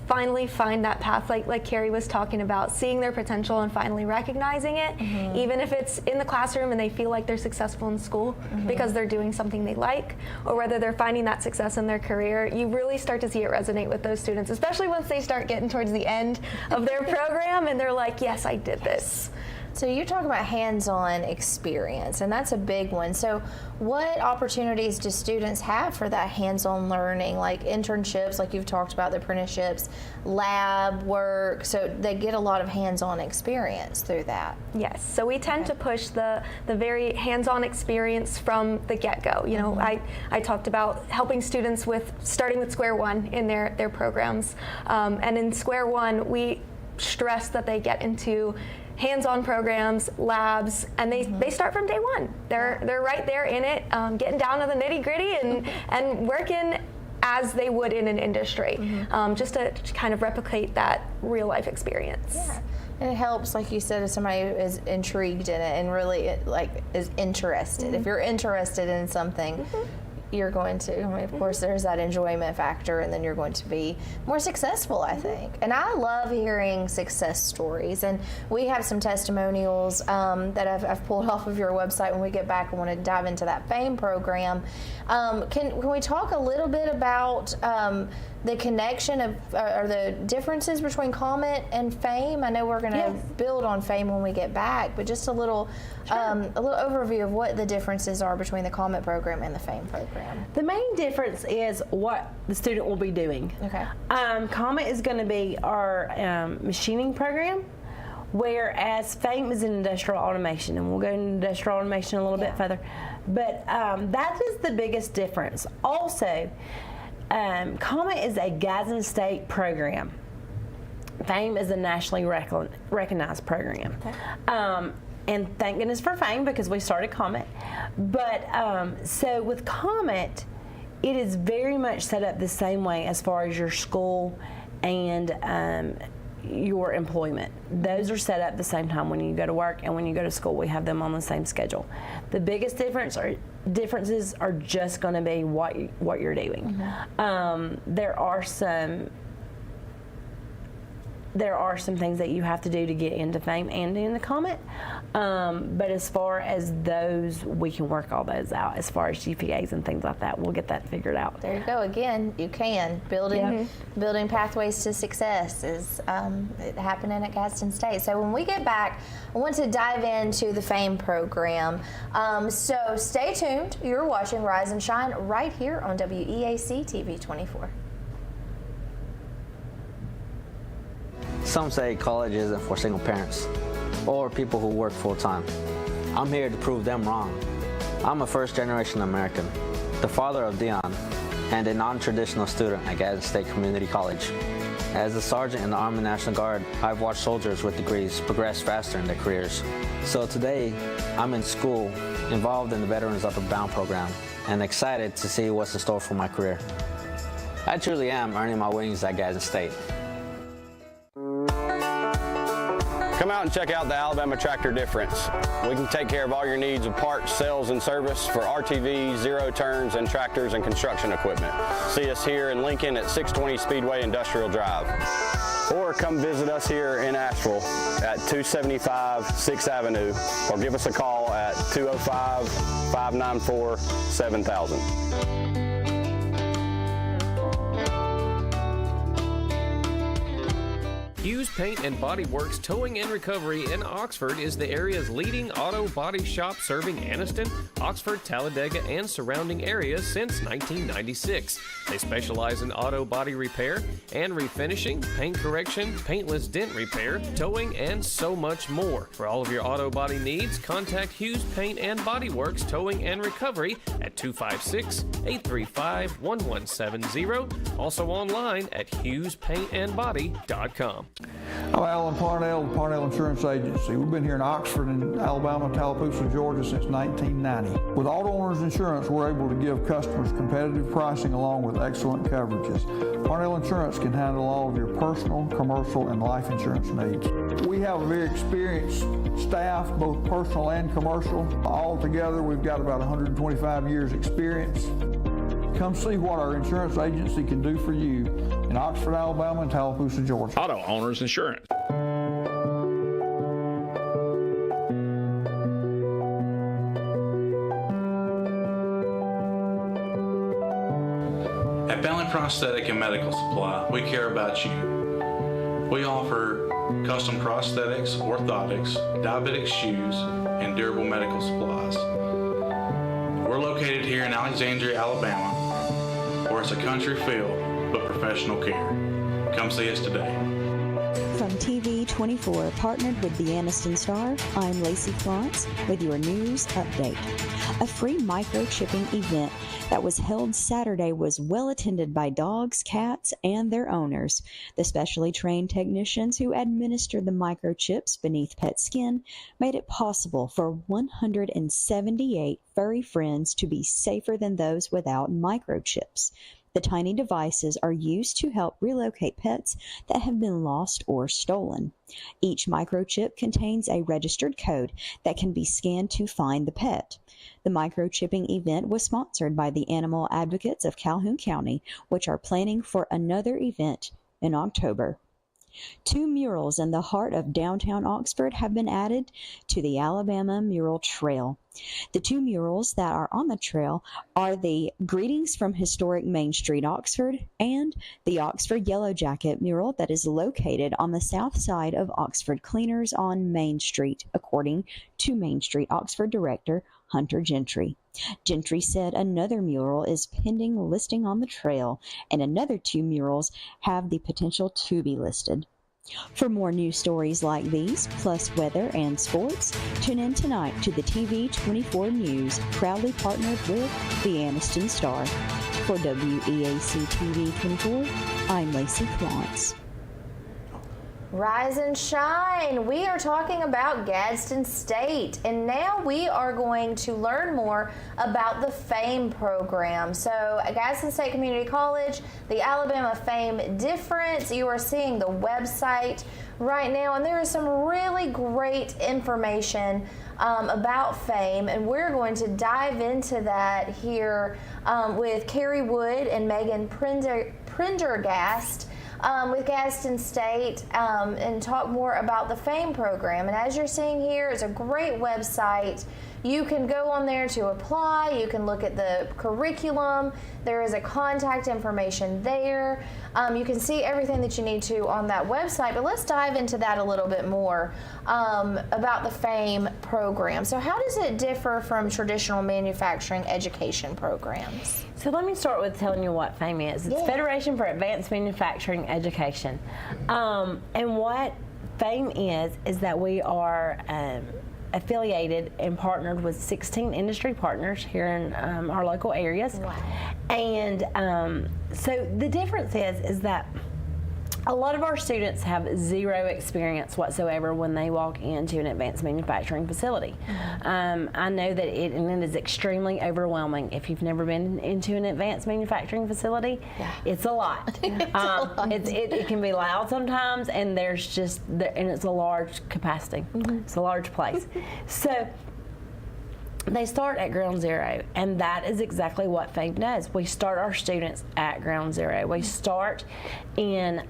[SPEAKER 3] finally find that path, like Keri was talking about, seeing their potential and finally recognizing it, even if it's in the classroom and they feel like they're successful in school because they're doing something they like, or whether they're finding that success in their career, you really start to see it resonate with those students, especially once they start getting towards the end of their program and they're like, yes, I did this.
[SPEAKER 2] So you're talking about hands-on experience, and that's a big one. So what opportunities do students have for that hands-on learning, like internships, like you've talked about, the apprenticeships, lab work, so they get a lot of hands-on experience through that?
[SPEAKER 3] Yes, so we tend to push the very hands-on experience from the get-go. You know, I talked about helping students with starting with square one in their programs, and in square one, we stress that they get into hands-on programs, labs, and they start from day one. They're right there in it, getting down to the nitty-gritty and working as they would in an industry, just to kind of replicate that real-life experience.
[SPEAKER 2] Yeah. And it helps, like you said, if somebody is intrigued in it and really is interested. If you're interested in something, you're going to, I mean, of course, there's that enjoyment factor, and then you're going to be more successful, I think. And I love hearing success stories, and we have some testimonials that I've pulled off of your website. When we get back, I want to dive into that FAME program. Can we talk a little bit about the connection of, or the differences between COMET and FAME? I know we're going to build on FAME when we get back, but just a little overview of what the differences are between the COMET program and the FAME program.
[SPEAKER 4] The main difference is what the student will be doing.
[SPEAKER 2] Okay.
[SPEAKER 4] COMET is going to be our machining program, whereas FAME is in industrial automation, and we'll go into industrial automation a little bit further. But that is the biggest difference. Also, COMET is a Gadsden State program. FAME is a nationally recognized program. Okay. And thank goodness for FAME, because we started COMET. But so with COMET, it is very much set up the same way as far as your school and your employment. Those are set up the same time when you go to work and when you go to school. We have them on the same schedule. The biggest differences are just going to be what you're doing. There are some there are some things that you have to do to get into FAME and into COMET. But as far as those, we can work all those out. As far as GPAs and things like that, we'll get that figured out.
[SPEAKER 2] There you go. Again, you can. Building pathways to success is happening at Gadsden State. So when we get back, I want to dive into the FAME program. So stay tuned. You're watching Rise and Shine right here on WEAC TV 24.
[SPEAKER 5] Some say college isn't for single parents or people who work full-time. I'm here to prove them wrong. I'm a first-generation American, the father of Dion, and a non-traditional student at Gadsden State Community College. As a sergeant in the Army National Guard, I've watched soldiers with degrees progress faster in their careers. So today, I'm in school, involved in the Veterans Upward Bound program, and excited to see what's in store for my career. I truly am earning my wings at Gadsden State.
[SPEAKER 6] Come out and check out the Alabama Tractor difference. We can take care of all your needs of parts, sales, and service for RTVs, zero turns, and tractors and construction equipment. See us here in Lincoln at 620 Speedway Industrial Drive. Or come visit us here in Asheville at 275 6th Avenue, or give us a call at 205-594-7000.
[SPEAKER 7] Hughes Paint and Body Works Towing and Recovery in Oxford is the area's leading auto body shop serving Anniston, Oxford, Talladega, and surrounding areas since 1996. They specialize in auto body repair and refinishing, paint correction, paintless dent repair, towing, and so much more. For all of your auto body needs, contact Hughes Paint and Body Works Towing and Recovery at 256-835-1170. Also online at HughesPaintandBody.com.
[SPEAKER 8] I'm Alan Parnell, the Parnell Insurance Agency. We've been here in Oxford and Alabama, Tallapoosa, Georgia since 1990. With Auto Owners Insurance, we're able to give customers competitive pricing along with excellent coverages. Parnell Insurance can handle all of your personal, commercial, and life insurance needs. We have a very experienced staff, both personal and commercial. All together, we've got about 125 years experience. Come see what our insurance agency can do for you in Oxford, Alabama, and Tallapoosa, Georgia.
[SPEAKER 15] Auto Owners Insurance.
[SPEAKER 9] At Bentley Prosthetic and Medical Supply, we care about you. We offer custom prosthetics, orthotics, diabetic shoes, and durable medical supplies. We're located here in Alexandria, Alabama, where it's a country feel but professional care. Come see us today.
[SPEAKER 10] From TV 24, partnered with the Anniston Star, I'm Lacey Florence with your news update. A free microchipping event that was held Saturday was well attended by dogs, cats, and their owners. The specially trained technicians who administered the microchips beneath pet skin made it possible for 178 furry friends to be safer than those without microchips. The tiny devices are used to help relocate pets that have been lost or stolen. Each microchip contains a registered code that can be scanned to find the pet. The microchipping event was sponsored by the Animal Advocates of Calhoun County, which are planning for another event in October. 2 murals in the heart of downtown Oxford have been added to the Alabama Mural Trail. The 2 murals that are on the trail are the Greetings from Historic Main Street, Oxford, and the Oxford Yellow Jacket mural that is located on the south side of Oxford Cleaners on Main Street, according to Main Street Oxford Director Hunter Gentry. Gentry said another mural is pending listing on the trail, and another 2 murals have the potential to be listed. For more news stories like these, plus weather and sports, tune in tonight to the TV 24 News, proudly partnered with the Anniston Star. For WEAC TV 24, I'm Lacey Florence.
[SPEAKER 2] Rise and shine. We are talking about Gadsden State, and now we are going to learn more about the FAME program. So at Gadsden State Community College, the Alabama FAME difference, you are seeing the website right now, and there is some really great information about FAME, and we're going to dive into that here with Keri Wood and Meghan Prendergast. with Gadsden State and talk more about the FAME program. And as you're seeing here, it's a great website. You can go on there to apply. You can look at the curriculum. There is a contact information there. You can see everything that you need to on that website. But let's dive into that a little bit more about the FAME program. So how does it differ from traditional manufacturing education programs?
[SPEAKER 4] So let me start with telling you what FAME is. It's Federation for Advanced Manufacturing Education. And what FAME is that we are affiliated and partnered with 16 industry partners here in our local areas. Wow. And so the difference is that a lot of our students have zero experience whatsoever when they walk into an advanced manufacturing facility. I know that it is extremely overwhelming. If you've never been into an advanced manufacturing facility, it's a lot. It can be loud sometimes, and and it's a large capacity. It's a large place. So they start at ground zero, and that is exactly what FAME does. We start our students at ground zero. We start in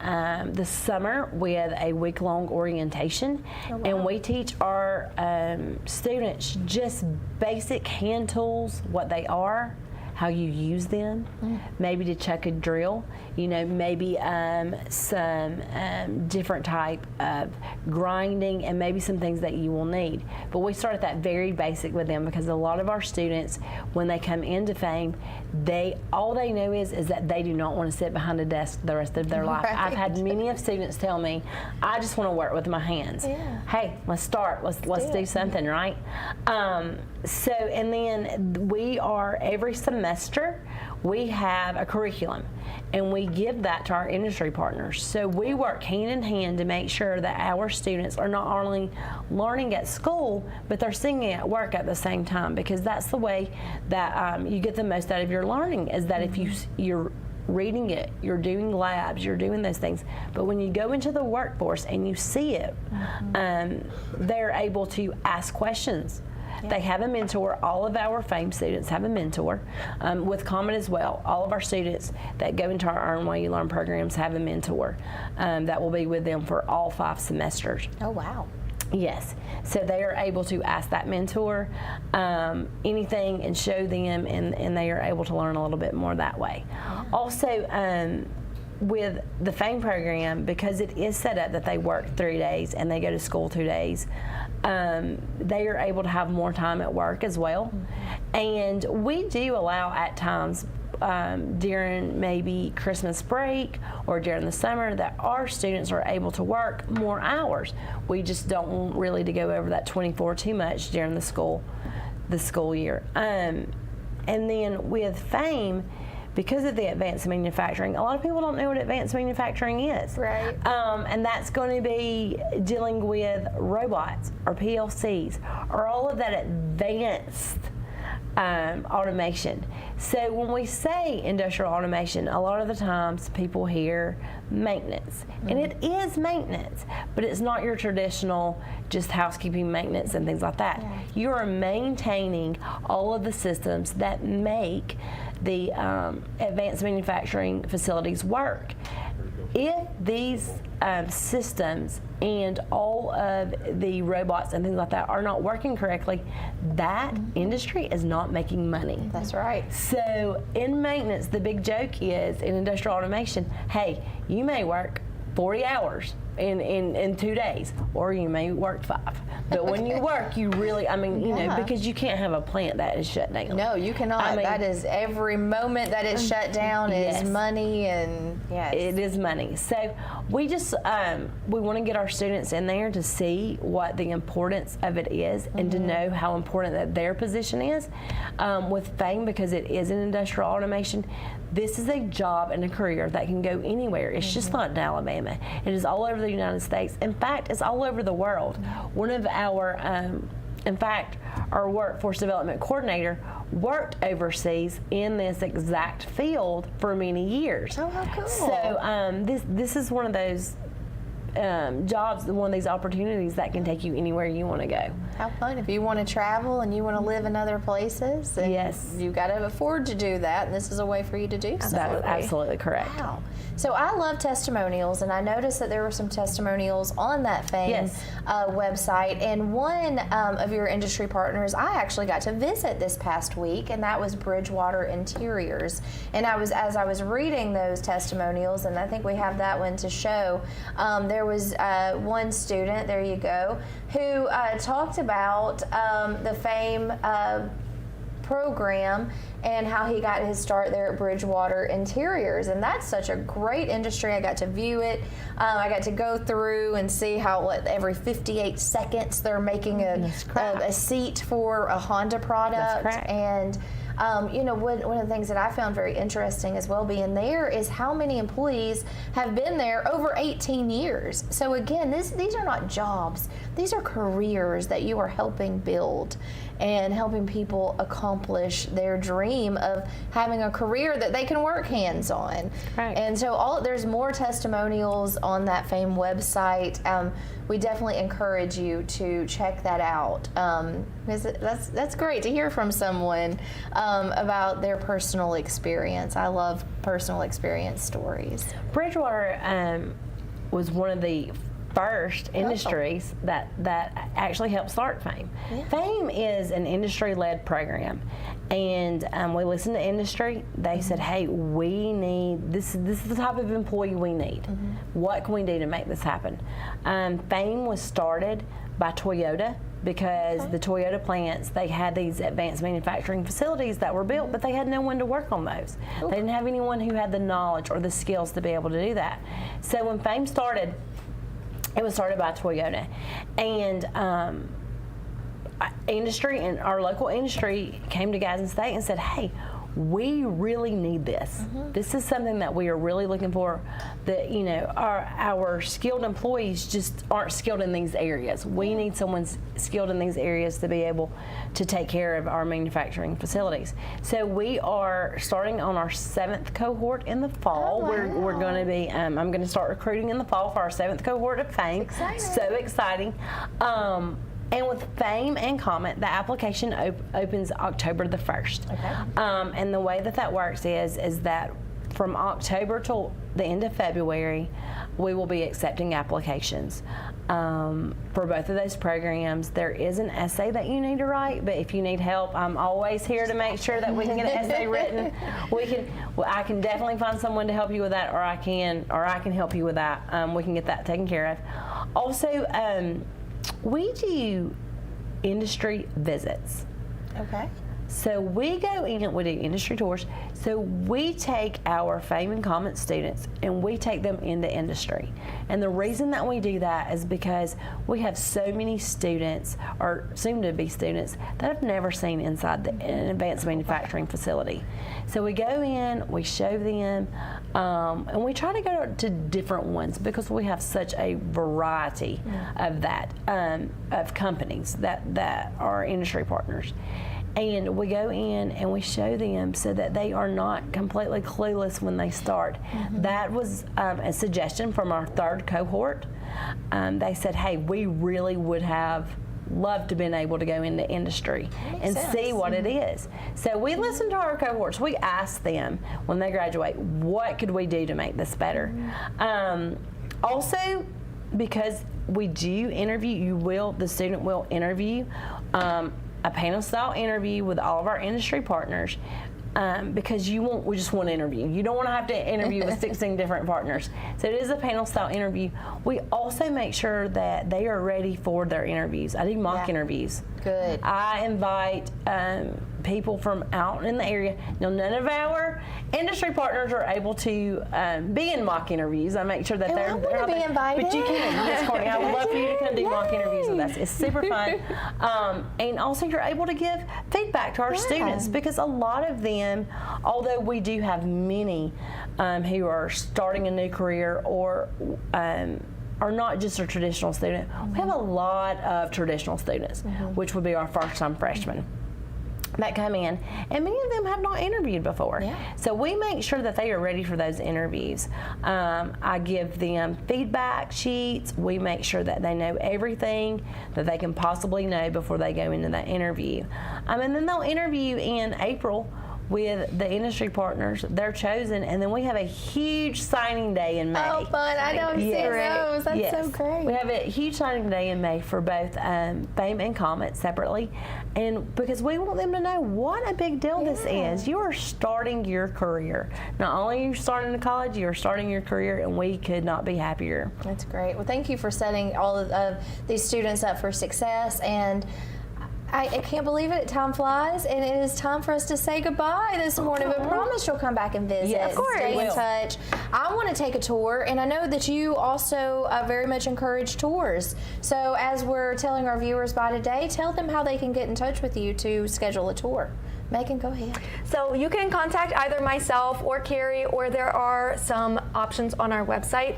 [SPEAKER 4] the summer with a week-long orientation, and we teach our students just basic hand tools, what they are, how you use them, maybe to chuck a drill, maybe some different type of grinding, and maybe some things that you will need. But we start at that very basic with them, because a lot of our students, when they come into FAME, all they know is that they do not want to sit behind a desk the rest of their life. I've had many of students tell me, I just want to work with my hands. Hey, let's start. Let's do something, right? So, and then we are, every semester, we have a curriculum, and we give that to our industry partners. So we work hand in hand to make sure that our students are not only learning at school, but they're seeing it at work at the same time, because that's the way that you get the most out of your learning, is that if you're reading it, you're doing labs, you're doing those things, but when you go into the workforce and you see it, they're able to ask questions. They have a mentor. All of our FAME students have a mentor, with COMET as well. All of our students that go into our Earn While You Learn programs have a mentor that will be with them for all 5 semesters.
[SPEAKER 2] Oh, wow.
[SPEAKER 4] Yes. So they are able to ask that mentor anything and show them, and they are able to learn a little bit more that way. Also, with the FAME program, because it is set up that they work 3 days and they go to school 2 days, they are able to have more time at work as well. And we do allow at times during maybe Christmas break or during the summer that our students are able to work more hours. We just don't want really to go over that 24 too much during the school year. And then with FAME, because of the advanced manufacturing, a lot of people don't know what advanced manufacturing is.
[SPEAKER 2] Right.
[SPEAKER 4] And that's going to be dealing with robots or PLCs or all of that advanced automation. So when we say industrial automation, a lot of the times people hear maintenance. And it is maintenance, but it's not your traditional just housekeeping maintenance and things like that. You are maintaining all of the systems that make the advanced manufacturing facilities work. If these systems and all of the robots and things like that are not working correctly, that industry is not making money.
[SPEAKER 2] That's right.
[SPEAKER 4] So in maintenance, the big joke is, in industrial automation, hey, you may work 40 hours in 2 days, or you may work 5. But when you work, you really, because you can't have a plant that is shut down.
[SPEAKER 2] No, you cannot. That is every moment that it's shut down is money, and
[SPEAKER 4] it is money. So we just, we want to get our students in there to see what the importance of it is, and to know how important that their position is. With FAME, because it is an industrial automation, this is a job and a career that can go anywhere. It's just not in Alabama. It is all over the United States. In fact, it's all over the world. One of our, in fact, our workforce development coordinator worked overseas in this exact field for many years.
[SPEAKER 2] Oh, how cool.
[SPEAKER 4] So this is one of those jobs, one of these opportunities that can take you anywhere you want to go.
[SPEAKER 2] How fun. If you want to travel and you want to live in other places, then
[SPEAKER 4] yes,
[SPEAKER 2] you've got to afford to do that, and this is a way for you to do so.
[SPEAKER 4] That's absolutely correct.
[SPEAKER 2] Wow. So I love testimonials, and I noticed that there were some testimonials on that FAME website, and one of your industry partners I actually got to visit this past week, and that was Bridgewater Interiors. And as I was reading those testimonials, and I think we have that one to show, there was one student, there you go, who talked about the FAME program and how he got his start there at Bridgewater Interiors. And that's such a great industry. I got to view it. I got to go through and see how every 58 seconds they're making a seat for a Honda product.
[SPEAKER 4] That's correct.
[SPEAKER 2] And you know, one of the things that I found very interesting as well being there is how many employees have been there over 18 years. So again, these are not jobs. These are careers that you are helping build and helping people accomplish their dream of having a career that they can work hands-on.
[SPEAKER 4] Right.
[SPEAKER 2] And so there's more testimonials on that FAME website. We definitely encourage you to check that out. That's great to hear from someone about their personal experience. I love personal experience stories.
[SPEAKER 4] Bridgewater was one of the first industries that actually helped start FAME. Yeah. FAME is an industry-led program, and we listened to industry. They said, hey, we need, this is the type of employee we need. What can we do to make this happen? FAME was started by Toyota because the Toyota plants, they had these advanced manufacturing facilities that were built, but they had no one to work on those. They didn't have anyone who had the knowledge or the skills to be able to do that. So when FAME started, it was started by Toyota, and industry and our local industry came to Gadsden State and said, hey, we really need this. This is something that we are really looking for, that, you know, our skilled employees just aren't skilled in these areas. We need someone skilled in these areas to be able to take care of our manufacturing facilities. So we are starting on our 7th cohort in the fall.
[SPEAKER 2] Oh, wow.
[SPEAKER 4] We're going to be, I'm going to start recruiting in the fall for our 7th cohort of FAME. So exciting. And with FAME and COMET, the application opens October the 1st. Okay. And the way that works is that from October till the end of February, we will be accepting applications for both of those programs. There is an essay that you need to write, but if you need help, I'm always here to make sure that we can get an essay written. I can definitely find someone to help you with that, or I can help you with that. We can get that taken care of. Also, we do industry visits.
[SPEAKER 2] Okay.
[SPEAKER 4] So we go in, we do industry tours. So we take our FAME and COMET students and we take them into industry. And the reason that we do that is because we have so many students, or soon to be students, that have never seen inside an advanced manufacturing facility. So we go in, we show them, and we try to go to different ones because we have such a variety of that, of companies that are industry partners. And we go in and we show them so that they are not completely clueless when they start. That was a suggestion from our 3rd cohort. They said, hey, we really would have loved to have been able to go into industry and see what it is. So we listened to our cohorts. We asked them when they graduate, what could we do to make this better? Also, because we do interview, the student will interview a panel-style interview with all of our industry partners, because we just want to interview. You don't want to have to interview with 16 different partners. So it is a panel-style interview. We also make sure that they are ready for their interviews. I do mock interviews.
[SPEAKER 2] Good.
[SPEAKER 4] I invite people from out in the area. Now, none of our industry partners are able to be in mock interviews. I make sure that they're
[SPEAKER 2] not be invited.
[SPEAKER 4] But you can, Miss Courtney. I would love for you to come do mock interviews with us. It's super fun. And also, you're able to give feedback to our students, because a lot of them, although we do have many who are starting a new career or are not just a traditional student, we have a lot of traditional students, which would be our first-time freshmen. that come in, and many of them have not interviewed before.
[SPEAKER 2] Yeah.
[SPEAKER 4] So we make sure that they are ready for those interviews. I give them feedback sheets. We make sure that they know everything that they can possibly know before they go into that interview. And then they'll interview in April with the industry partners. They're chosen, and then we have a huge signing day in May.
[SPEAKER 2] Oh, fun. I know. I've seen those. That's so great.
[SPEAKER 4] We have a huge signing day in May for both FAME and COMET separately, and because we want them to know what a big deal this is. You are starting your career. Not only are you starting in college, you are starting your career, and we could not be happier.
[SPEAKER 2] That's great. Well, thank you for setting all of these students up for success, and I can't believe it. Time flies, and it is time for us to say goodbye this morning. But promise you'll come back and visit.
[SPEAKER 4] Yeah, of course.
[SPEAKER 2] Stay in touch. I want to take a tour, and I know that you also very much encourage tours. So as we're telling our viewers by today, tell them how they can get in touch with you to schedule a tour. Meghan, go ahead.
[SPEAKER 3] So you can contact either myself or Keri, or there are some options on our website.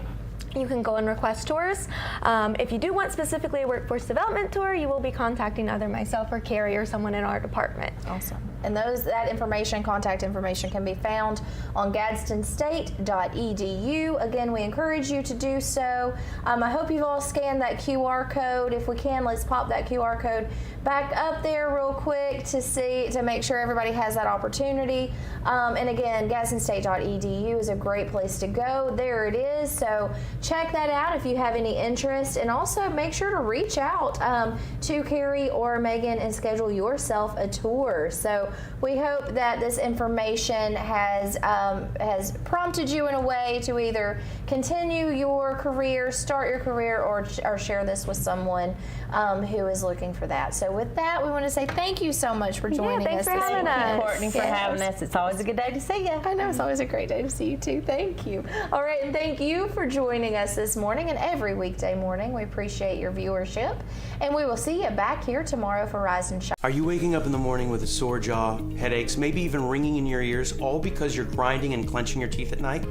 [SPEAKER 3] You can go and request tours. If you do want specifically a workforce development tour, you will be contacting either myself or Keri or someone in our department.
[SPEAKER 2] Awesome. And that information, contact information, can be found on gadstenstate.edu. Again, we encourage you to do so. I hope you've all scanned that QR code. If we can, let's pop that QR code back up there real quick to make sure everybody has that opportunity. And again, gadstenstate.edu is a great place to go. There it is. So check that out if you have any interest, and also make sure to reach out to Keri or Meghan and schedule yourself a tour. So we hope that this information has prompted you in a way to either continue your career, start your career, or share this with someone who is looking for that. So with that, we want to say thank you so much for joining us.
[SPEAKER 3] Thanks for having us.
[SPEAKER 4] Courtney, for having us. It's always a good day to see you.
[SPEAKER 2] I know, it's always a great day to see you too. Thank you. All right, and thank you for joining us this morning and every weekday morning. We appreciate your viewership, and we will see you back here tomorrow for Rise and Shine.
[SPEAKER 15] Are you waking up in the morning with a sore jaw, headaches, maybe even ringing in your ears, all because you're grinding and clenching your teeth at night?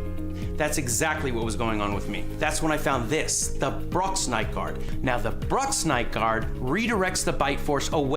[SPEAKER 15] That's exactly what was going on with me. That's when I found this, the Brux Night Guard. Now the Brux Night Guard redirects the bite force away